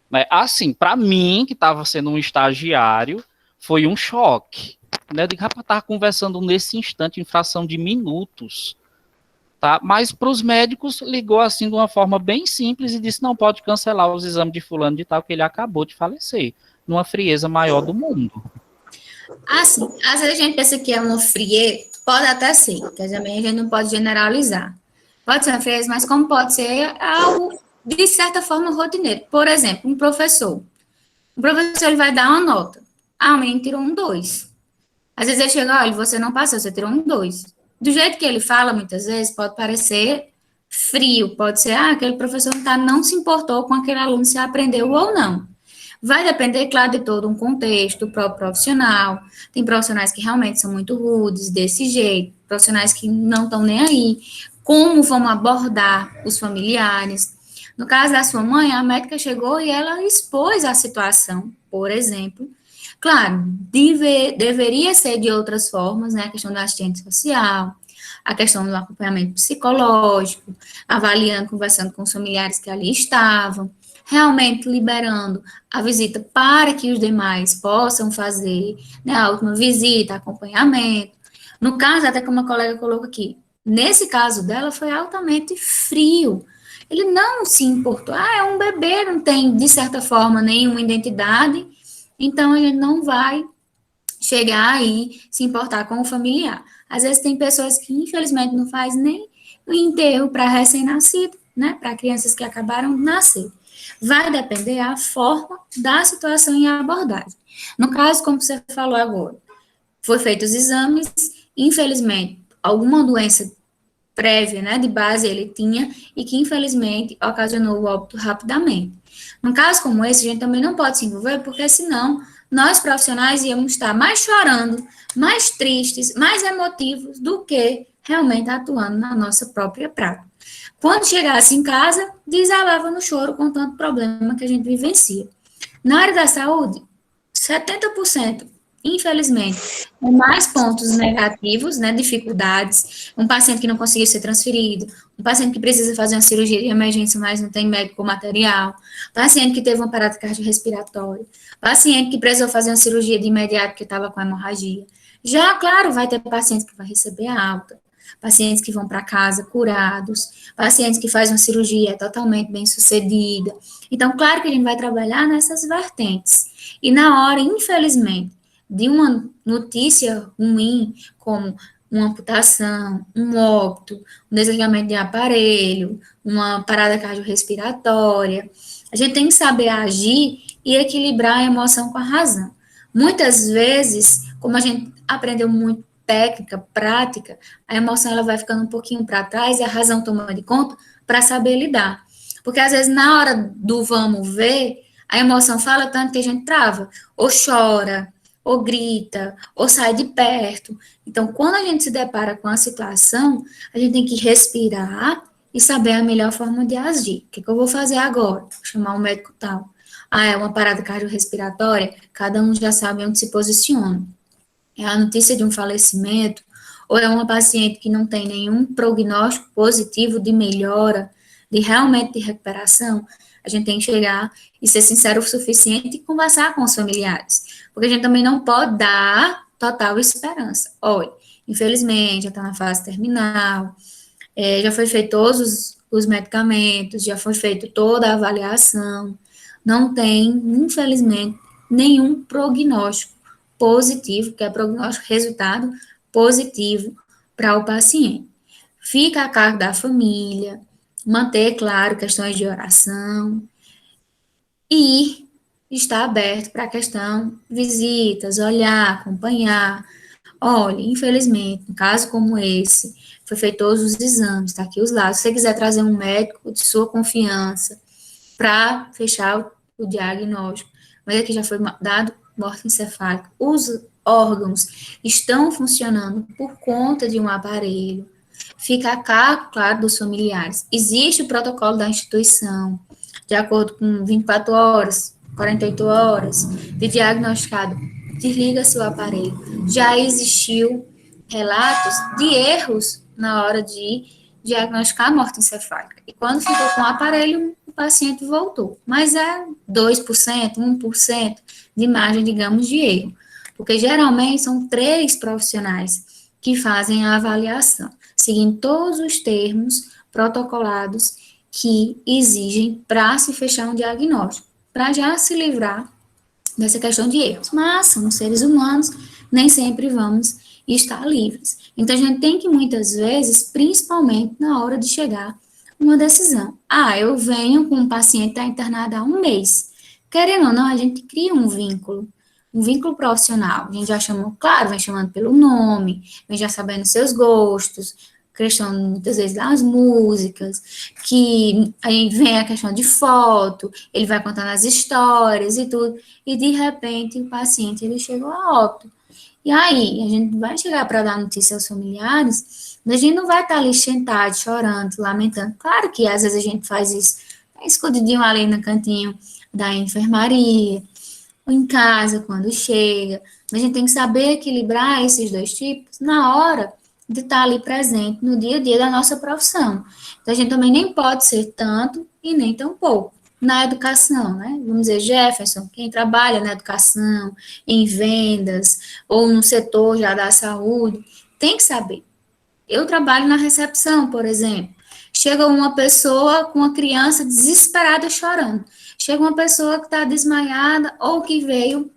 Speaker 3: Né, assim, para mim, que estava sendo um estagiário, foi um choque. Né, eu digo, rapaz, estava conversando nesse instante, em fração de minutos. Tá? Mas para os médicos, ligou assim de uma forma bem simples e disse, não pode cancelar os exames de fulano de tal, que ele acabou de falecer. Numa frieza maior do mundo.
Speaker 1: Assim, às vezes a gente pensa que é uma frieza, pode até ser, porque também a gente não pode generalizar. Pode ser uma frieza, mas como pode ser algo, de certa forma, rotineiro. Por exemplo, um professor. O professor ele vai dar uma nota. Ah, o menino tirou um 2. Às vezes ele chega, olha, você não passou, você tirou um 2. Do jeito que ele fala, muitas vezes, pode parecer frio, pode ser, aquele professor não se importou com aquele aluno se aprendeu ou não. Vai depender, claro, de todo um contexto, do próprio profissional. Tem profissionais que realmente são muito rudes, desse jeito, profissionais que não estão nem aí. Como vão abordar os familiares? No caso da sua mãe, a médica chegou e ela expôs a situação, por exemplo. Claro, deveria ser de outras formas, né? A questão da assistente social, a questão do acompanhamento psicológico, avaliando, conversando com os familiares que ali estavam, realmente liberando a visita para que os demais possam fazer, né, a última visita, acompanhamento. No caso, até como a colega colocou aqui, nesse caso dela foi altamente frio. Ele não se importou. É um bebê, não tem, de certa forma, nenhuma identidade, então a gente não vai chegar aí se importar com o familiar. Às vezes tem pessoas que, infelizmente, não faz nem o enterro para recém-nascido, né, para crianças que acabaram de nascer. Vai depender a forma da situação e a abordagem. No caso, como você falou agora, foi feitos os exames, infelizmente, alguma doença prévia, né, de base ele tinha, e que, infelizmente, ocasionou o óbito rapidamente. Num caso como esse, a gente também não pode se envolver, porque senão nós, profissionais, íamos estar mais chorando, mais tristes, mais emotivos do que realmente atuando na nossa própria prática. Quando chegasse em casa, desabava no choro com tanto problema que a gente vivencia. Na área da saúde, 70%, infelizmente, tem mais pontos negativos, né, dificuldades, um paciente que não conseguiu ser transferido, um paciente que precisa fazer uma cirurgia de emergência, mas não tem médico ou material, paciente que teve uma parada cardiorrespiratória, paciente que precisou fazer uma cirurgia de imediato porque estava com hemorragia. Já, claro, vai ter pacientes que vai receber alta, pacientes que vão para casa curados, pacientes que fazem uma cirurgia totalmente bem sucedida. Então, claro que a gente vai trabalhar nessas vertentes. E na hora, infelizmente, de uma notícia ruim, como uma amputação, um óbito, um desligamento de aparelho, uma parada cardiorrespiratória, a gente tem que saber agir e equilibrar a emoção com a razão. Muitas vezes, como a gente aprendeu muito técnica, prática, a emoção ela vai ficando um pouquinho para trás e a razão toma de conta para saber lidar. Porque às vezes na hora do vamos ver, a emoção fala tanto que a gente trava, ou chora, ou grita, ou sai de perto. Então, quando a gente se depara com a situação, a gente tem que respirar e saber a melhor forma de agir. O que eu vou fazer agora? Vou chamar um médico tal. Ah, é uma parada cardiorrespiratória? Cada um já sabe onde se posiciona. É a notícia de um falecimento, ou é uma paciente que não tem nenhum prognóstico positivo de melhora, de realmente de recuperação, a gente tem que chegar e ser sincero o suficiente e conversar com os familiares, porque a gente também não pode dar total esperança. Olha, infelizmente, já está na fase terminal, já foi feito todos os medicamentos, já foi feita toda a avaliação, não tem, infelizmente, nenhum prognóstico positivo, que é prognóstico resultado positivo para o paciente. Fica a cargo da família, manter, claro, questões de oração e estar aberto para a questão visitas, olhar, acompanhar. Olha, infelizmente, um caso como esse, foi feito todos os exames, está aqui os lados. Se você quiser trazer um médico de sua confiança para fechar o diagnóstico, mas aqui já foi dado morte encefálica, os órgãos estão funcionando por conta de um aparelho, fica a cargo, claro, dos familiares. Existe o protocolo da instituição, de acordo com 24 horas, 48 horas, de diagnosticado, desliga-se o aparelho. Já existiu relatos de erros na hora de diagnosticar a morte encefálica. E quando ficou com o aparelho, o paciente voltou. Mas é 2%, 1% de margem, digamos, de erro. Porque geralmente são 3 profissionais que fazem a avaliação, seguindo todos os termos protocolados que exigem para se fechar um diagnóstico, para já se livrar dessa questão de erros. Mas somos seres humanos, nem sempre vamos estar livres. Então, a gente tem que, muitas vezes, principalmente na hora de chegar uma decisão. Ah, eu venho com um paciente que está internado há um mês. Querendo ou não, a gente cria um vínculo profissional. A gente já chamou, claro, vem chamando pelo nome, vem já sabendo seus gostos, questão, muitas vezes, das músicas, que aí vem a questão de foto, ele vai contando as histórias e tudo, e de repente o paciente, ele chegou a óbito. E aí, a gente vai chegar para dar notícia aos familiares, mas a gente não vai estar ali sentado, chorando, lamentando. Claro que às vezes a gente faz isso, escondidinho ali no cantinho da enfermaria, ou em casa, quando chega. Mas a gente tem que saber equilibrar esses dois tipos na hora de estar ali presente no dia a dia da nossa profissão. Então, a gente também nem pode ser tanto e nem tão pouco. Na educação, né? Vamos dizer, Jefferson, quem trabalha na educação, em vendas, ou no setor já da saúde, tem que saber. Eu trabalho na recepção, por exemplo. Chega uma pessoa com uma criança desesperada chorando. Chega uma pessoa que está desmaiada ou que veio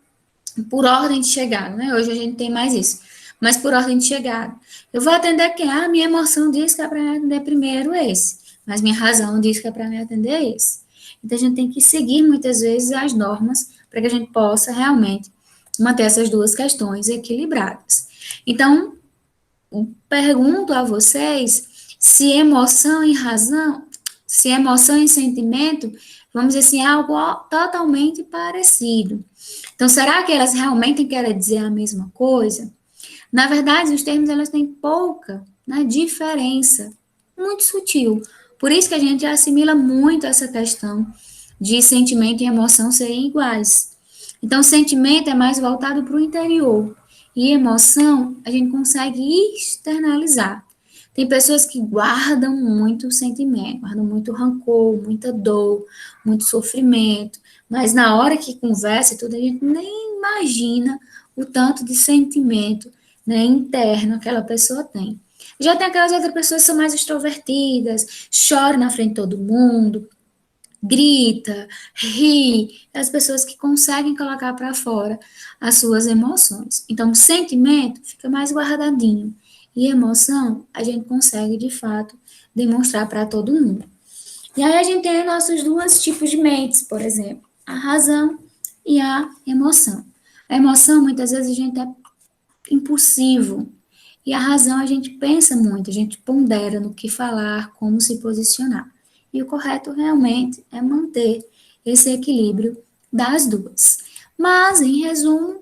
Speaker 1: por ordem de chegada, né? Hoje a gente tem mais isso. Mas por ordem de chegada. Eu vou atender quem? Ah, minha emoção diz que é para me atender primeiro esse. Mas minha razão diz que é para me atender esse. Então, a gente tem que seguir, muitas vezes, as normas para que a gente possa realmente manter essas duas questões equilibradas. Então, pergunto a vocês se emoção e razão, se emoção e sentimento, vamos dizer assim, é algo totalmente parecido. Então, será que elas realmente querem dizer a mesma coisa? Na verdade, os termos, elas têm pouca, né, diferença, muito sutil. Por isso que a gente assimila muito essa questão de sentimento e emoção serem iguais. Então, sentimento é mais voltado para o interior. E emoção, a gente consegue externalizar. Tem pessoas que guardam muito sentimento, guardam muito rancor, muita dor, muito sofrimento. Mas na hora que conversa e tudo, a gente nem imagina o tanto de sentimento, né, interno que aquela pessoa tem. Já tem aquelas outras pessoas que são mais extrovertidas, choram na frente de todo mundo, grita, ri, as pessoas que conseguem colocar para fora as suas emoções. Então, o sentimento fica mais guardadinho, e emoção a gente consegue, de fato, demonstrar para todo mundo. E aí a gente tem nossos dois tipos de mentes, por exemplo, a razão e a emoção. A emoção, muitas vezes, a gente é impulsivo, e a razão a gente pensa muito, a gente pondera no que falar, como se posicionar. E o correto realmente é manter esse equilíbrio das duas. Mas, em resumo,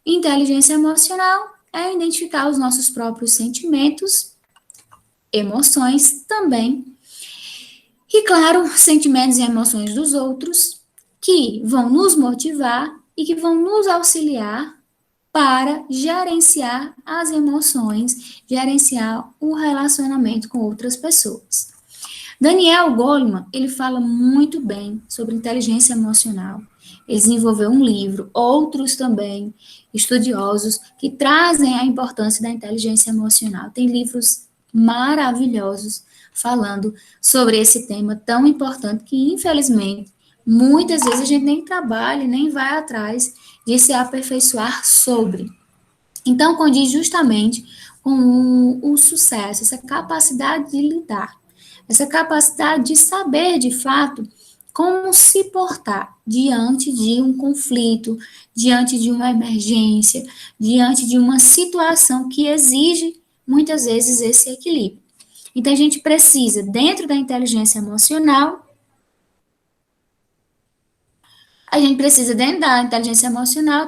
Speaker 1: inteligência emocional é identificar os nossos próprios sentimentos, emoções também, E, claro, sentimentos e emoções dos outros que vão nos motivar e que vão nos auxiliar para gerenciar as emoções, gerenciar o relacionamento com outras pessoas. Daniel Goleman, ele fala muito bem sobre inteligência emocional. Ele desenvolveu um livro, outros também, estudiosos, que trazem a importância da inteligência emocional. Tem livros maravilhosos falando sobre esse tema tão importante que, infelizmente, muitas vezes a gente nem trabalha, nem vai atrás de se aperfeiçoar sobre. Então, condiz justamente com o sucesso, essa capacidade de lidar, essa capacidade de saber, de fato, como se portar diante de um conflito, diante de uma emergência, diante de uma situação que exige, muitas vezes, esse equilíbrio. Então, a gente precisa, dentro da inteligência emocional,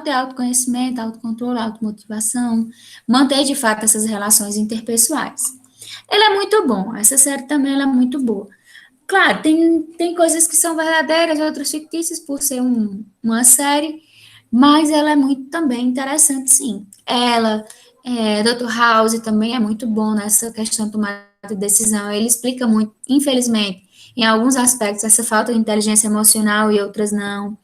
Speaker 1: ter autoconhecimento, autocontrole, automotivação, manter, de fato, essas relações interpessoais. Ele é muito bom, essa série também ela é muito boa. Claro, tem coisas que são verdadeiras, outras fictícias, por ser uma série, mas ela é muito também interessante, sim. Dr. House também é muito bom nessa questão de tomada de decisão. Ele explica muito, infelizmente, em alguns aspectos, essa falta de inteligência emocional e outras não.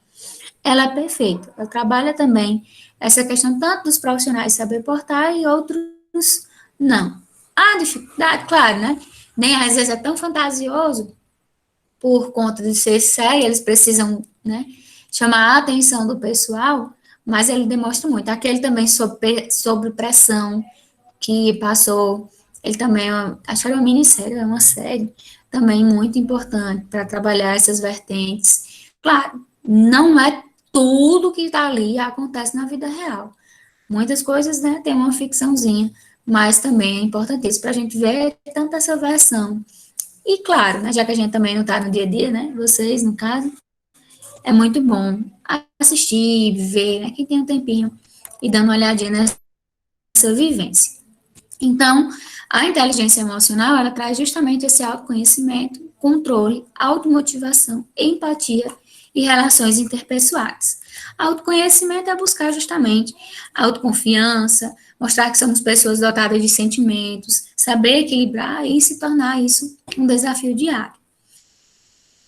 Speaker 1: Ela é perfeita. Ela trabalha também essa questão tanto dos profissionais saber portar e outros não. A dificuldade, claro, né? Nem às vezes é tão fantasioso por conta de ser série, eles precisam, né, chamar a atenção do pessoal, mas ele demonstra muito. Aquele também sobre pressão que passou, ele também, acho que era uma minissérie, é uma série também muito importante para trabalhar essas vertentes. Claro, não é tudo que está ali acontece na vida real. Muitas coisas, né, tem uma ficçãozinha, mas também é importantíssimo para a gente ver tanto essa versão. E claro, né, já que a gente também não está no dia a dia, né, vocês, no caso, é muito bom assistir, ver, né, quem tem um tempinho e dando uma olhadinha nessa vivência. Então, a inteligência emocional, ela traz justamente esse autoconhecimento, controle, automotivação, empatia e relações interpessoais. Autoconhecimento é buscar justamente autoconfiança, mostrar que somos pessoas dotadas de sentimentos, saber equilibrar e se tornar isso um desafio diário.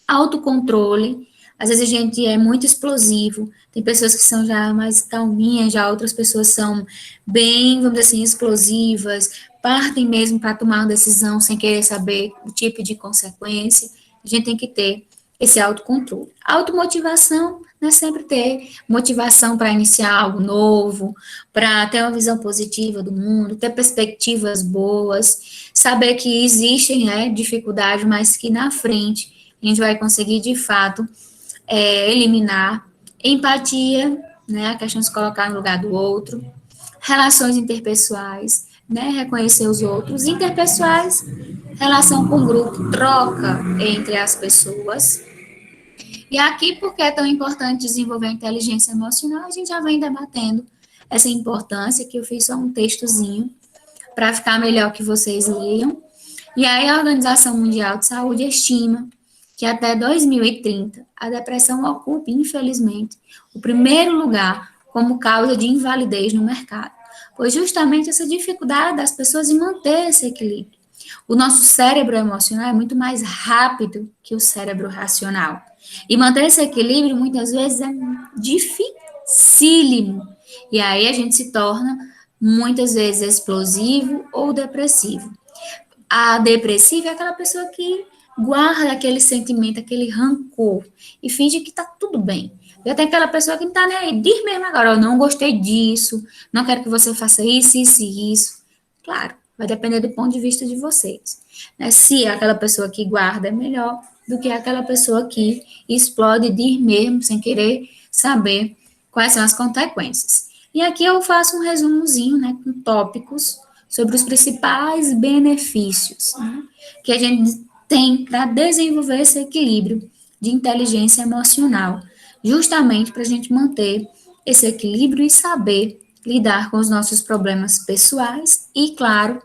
Speaker 1: Autocontrole, às vezes a gente é muito explosivo, tem pessoas que são já mais calminhas, já outras pessoas são bem, vamos dizer assim, explosivas, partem mesmo para tomar uma decisão sem querer saber o tipo de consequência. A gente tem que ter esse autocontrole. Automotivação, né, sempre ter motivação para iniciar algo novo, para ter uma visão positiva do mundo, ter perspectivas boas, saber que existem, né, dificuldades, mas que na frente a gente vai conseguir, de fato, eliminar. Empatia, né, a questão de se colocar no lugar do outro. Relações interpessoais, né, reconhecer os outros. Interpessoais, relação com o grupo, troca entre as pessoas. E aqui, porque é tão importante desenvolver a inteligência emocional, a gente já vem debatendo essa importância, que eu fiz só um textozinho, para ficar melhor que vocês leiam. E aí a Organização Mundial de Saúde estima que até 2030 a depressão ocupe, infelizmente, o primeiro lugar como causa de invalidez no mercado, pois justamente essa dificuldade das pessoas em manter esse equilíbrio. O nosso cérebro emocional é muito mais rápido que o cérebro racional. E manter esse equilíbrio, muitas vezes, é dificílimo. E aí a gente se torna, muitas vezes, explosivo ou depressivo. A depressiva é aquela pessoa que guarda aquele sentimento, aquele rancor, e finge que tá tudo bem. Já tem aquela pessoa que não tá nem aí, diz mesmo agora, eu não gostei disso, não quero que você faça isso, isso e isso. Claro, vai depender do ponto de vista de vocês. Né? Se aquela pessoa que guarda é melhor do que aquela pessoa que explode, diz mesmo, sem querer saber quais são as consequências. E aqui eu faço um resumozinho, né, com tópicos sobre os principais benefícios, né, que a gente tem para desenvolver esse equilíbrio de inteligência emocional, justamente para a gente manter esse equilíbrio e saber lidar com os nossos problemas pessoais e, claro,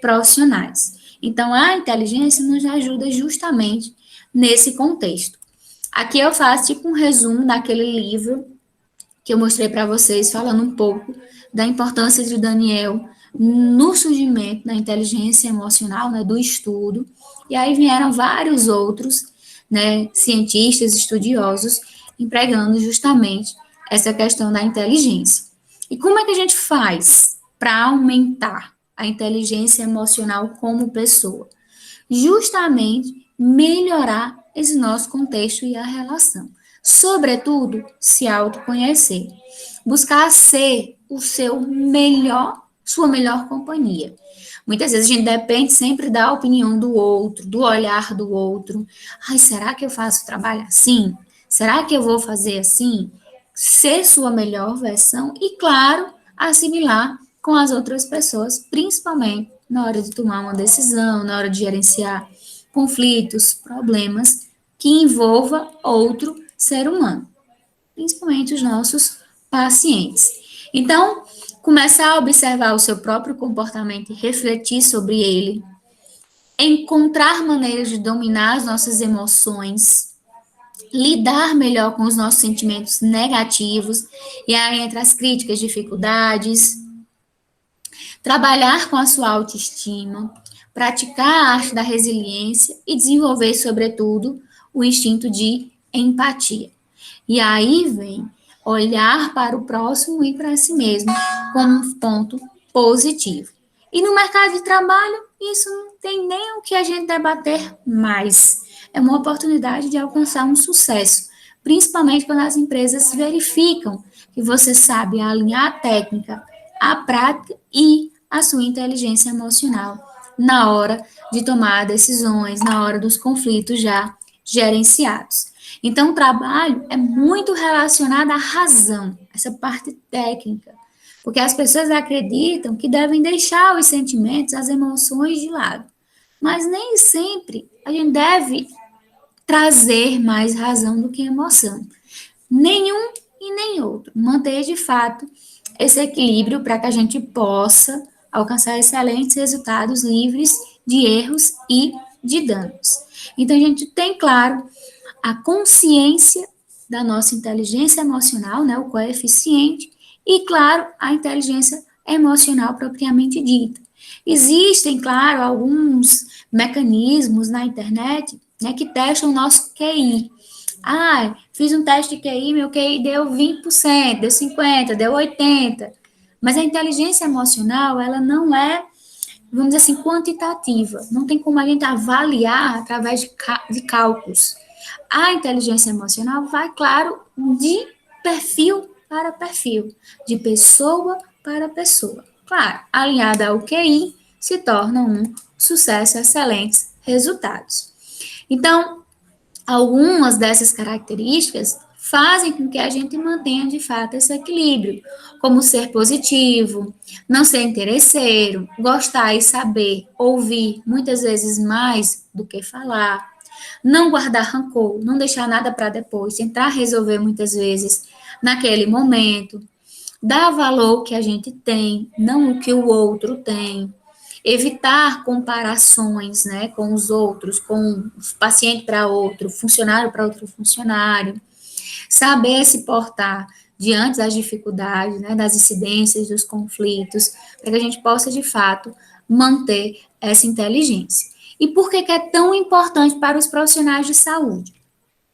Speaker 1: profissionais. Então, a inteligência nos ajuda justamente nesse contexto. Aqui eu faço tipo um resumo daquele livro que eu mostrei para vocês, falando um pouco da importância de Daniel no surgimento da inteligência emocional, né, do estudo, e aí vieram vários outros, né, cientistas, estudiosos, empregando justamente essa questão da inteligência. E como é que a gente faz para aumentar a inteligência emocional como pessoa? Justamente melhorar esse nosso contexto e a relação. Sobretudo, se autoconhecer. Buscar ser o seu melhor, sua melhor companhia. Muitas vezes a gente depende sempre da opinião do outro, do olhar do outro. Ai, será que eu faço o trabalho assim? Será que eu vou fazer assim? Ser sua melhor versão e, claro, assimilar com as outras pessoas, principalmente na hora de tomar uma decisão, na hora de gerenciar conflitos, problemas que envolva outro ser humano, principalmente os nossos pacientes. Então, começar a observar o seu próprio comportamento e refletir sobre ele, encontrar maneiras de dominar as nossas emoções, lidar melhor com os nossos sentimentos negativos, e aí entre as críticas, dificuldades, trabalhar com a sua autoestima, praticar a arte da resiliência e desenvolver, sobretudo, o instinto de empatia. E aí vem olhar para o próximo e para si mesmo como um ponto positivo. E no mercado de trabalho, isso não tem nem o que a gente debater mais. É uma oportunidade de alcançar um sucesso, principalmente quando as empresas verificam que você sabe alinhar a técnica, a prática e a sua inteligência emocional na hora de tomar decisões, na hora dos conflitos já gerenciados. Então, o trabalho é muito relacionado à razão, essa parte técnica, porque as pessoas acreditam que devem deixar os sentimentos, as emoções de lado, mas nem sempre a gente deve trazer mais razão do que emoção. Nenhum e nem outro. Manter, de fato, esse equilíbrio para que a gente possa alcançar excelentes resultados livres de erros e de danos. Então, a gente tem, claro, a consciência da nossa inteligência emocional, né, o coeficiente, e, claro, a inteligência emocional propriamente dita. Existem, claro, alguns mecanismos na internet, né, que testam o nosso QI. Ah, fiz um teste de QI, meu QI deu 20%, deu 50%, deu 80%. Mas a inteligência emocional, ela não é, vamos dizer assim, quantitativa. Não tem como a gente avaliar através de cálculos. A inteligência emocional vai, claro, de perfil para perfil, de pessoa para pessoa. Claro, alinhada ao QI, se torna um sucesso, excelentes resultados. Então, algumas dessas características fazem com que a gente mantenha, de fato, esse equilíbrio, como ser positivo, não ser interesseiro, gostar e saber ouvir muitas vezes mais do que falar, não guardar rancor, não deixar nada para depois, tentar resolver muitas vezes naquele momento, dar valor que a gente tem, não o que o outro tem, evitar comparações, né, com os outros, com paciente para outro, funcionário para outro funcionário, saber se portar diante das dificuldades, né, das incidências, dos conflitos, para que a gente possa, de fato, manter essa inteligência. E por que é tão importante para os profissionais de saúde?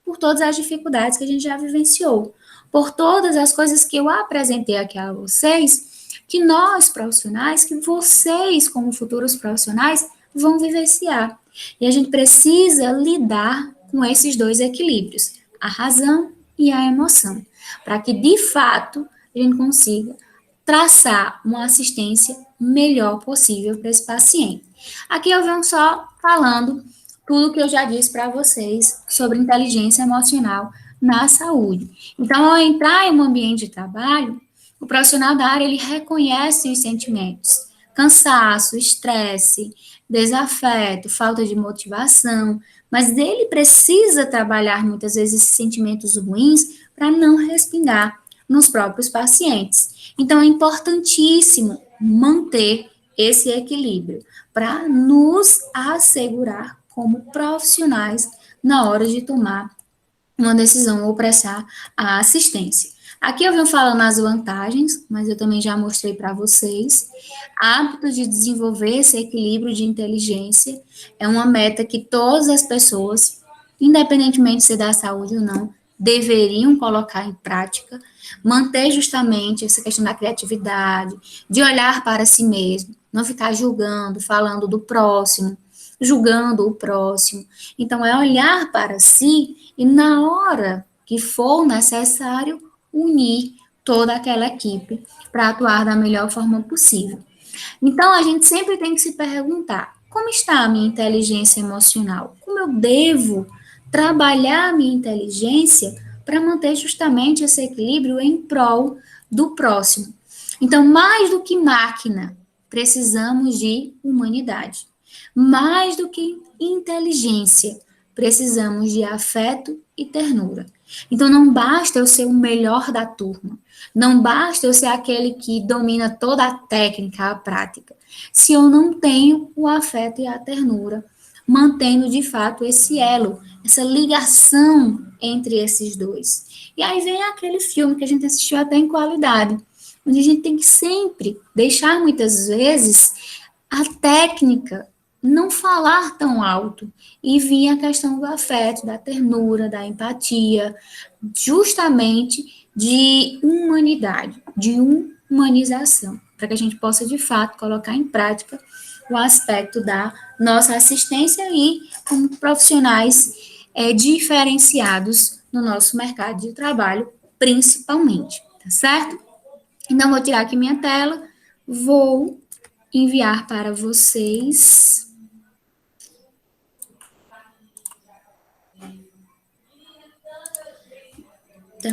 Speaker 1: Por todas as dificuldades que a gente já vivenciou, por todas as coisas que eu apresentei aqui a vocês, que nós profissionais, que vocês como futuros profissionais vão vivenciar. E a gente precisa lidar com esses dois equilíbrios, a razão e a emoção, para que de fato a gente consiga traçar uma assistência melhor possível para esse paciente. Aqui eu venho só falando tudo que eu já disse para vocês sobre inteligência emocional na saúde. Então, ao entrar em um ambiente de trabalho, o profissional da área, ele reconhece os sentimentos, cansaço, estresse, desafeto, falta de motivação, mas ele precisa trabalhar muitas vezes esses sentimentos ruins para não respingar nos próprios pacientes. Então, é importantíssimo manter esse equilíbrio para nos assegurar como profissionais na hora de tomar uma decisão ou prestar a assistência. Aqui eu venho falando as vantagens, mas eu também já mostrei para vocês. Hábito de desenvolver esse equilíbrio de inteligência é uma meta que todas as pessoas, independentemente se é da saúde ou não, deveriam colocar em prática, manter justamente essa questão da criatividade, de olhar para si mesmo, não ficar julgando, falando do próximo, julgando o próximo. Então, é olhar para si e, na hora que for necessário, unir toda aquela equipe para atuar da melhor forma possível. Então, a gente sempre tem que se perguntar: como está a minha inteligência emocional? Como eu devo trabalhar a minha inteligência para manter justamente esse equilíbrio em prol do próximo? Então, mais do que máquina, precisamos de humanidade. Mais do que inteligência, precisamos de afeto e ternura. Então, não basta eu ser o melhor da turma, não basta eu ser aquele que domina toda a técnica, a prática, se eu não tenho o afeto e a ternura, mantendo de fato esse elo, essa ligação entre esses dois. E aí vem aquele filme que a gente assistiu até em qualidade, onde a gente tem que sempre deixar muitas vezes a técnica não falar tão alto e vir a questão do afeto, da ternura, da empatia, justamente de humanidade, de humanização, para que a gente possa, de fato, colocar em prática o aspecto da nossa assistência e como profissionais diferenciados no nosso mercado de trabalho, principalmente, tá certo? Então, vou tirar aqui minha tela, vou enviar para vocês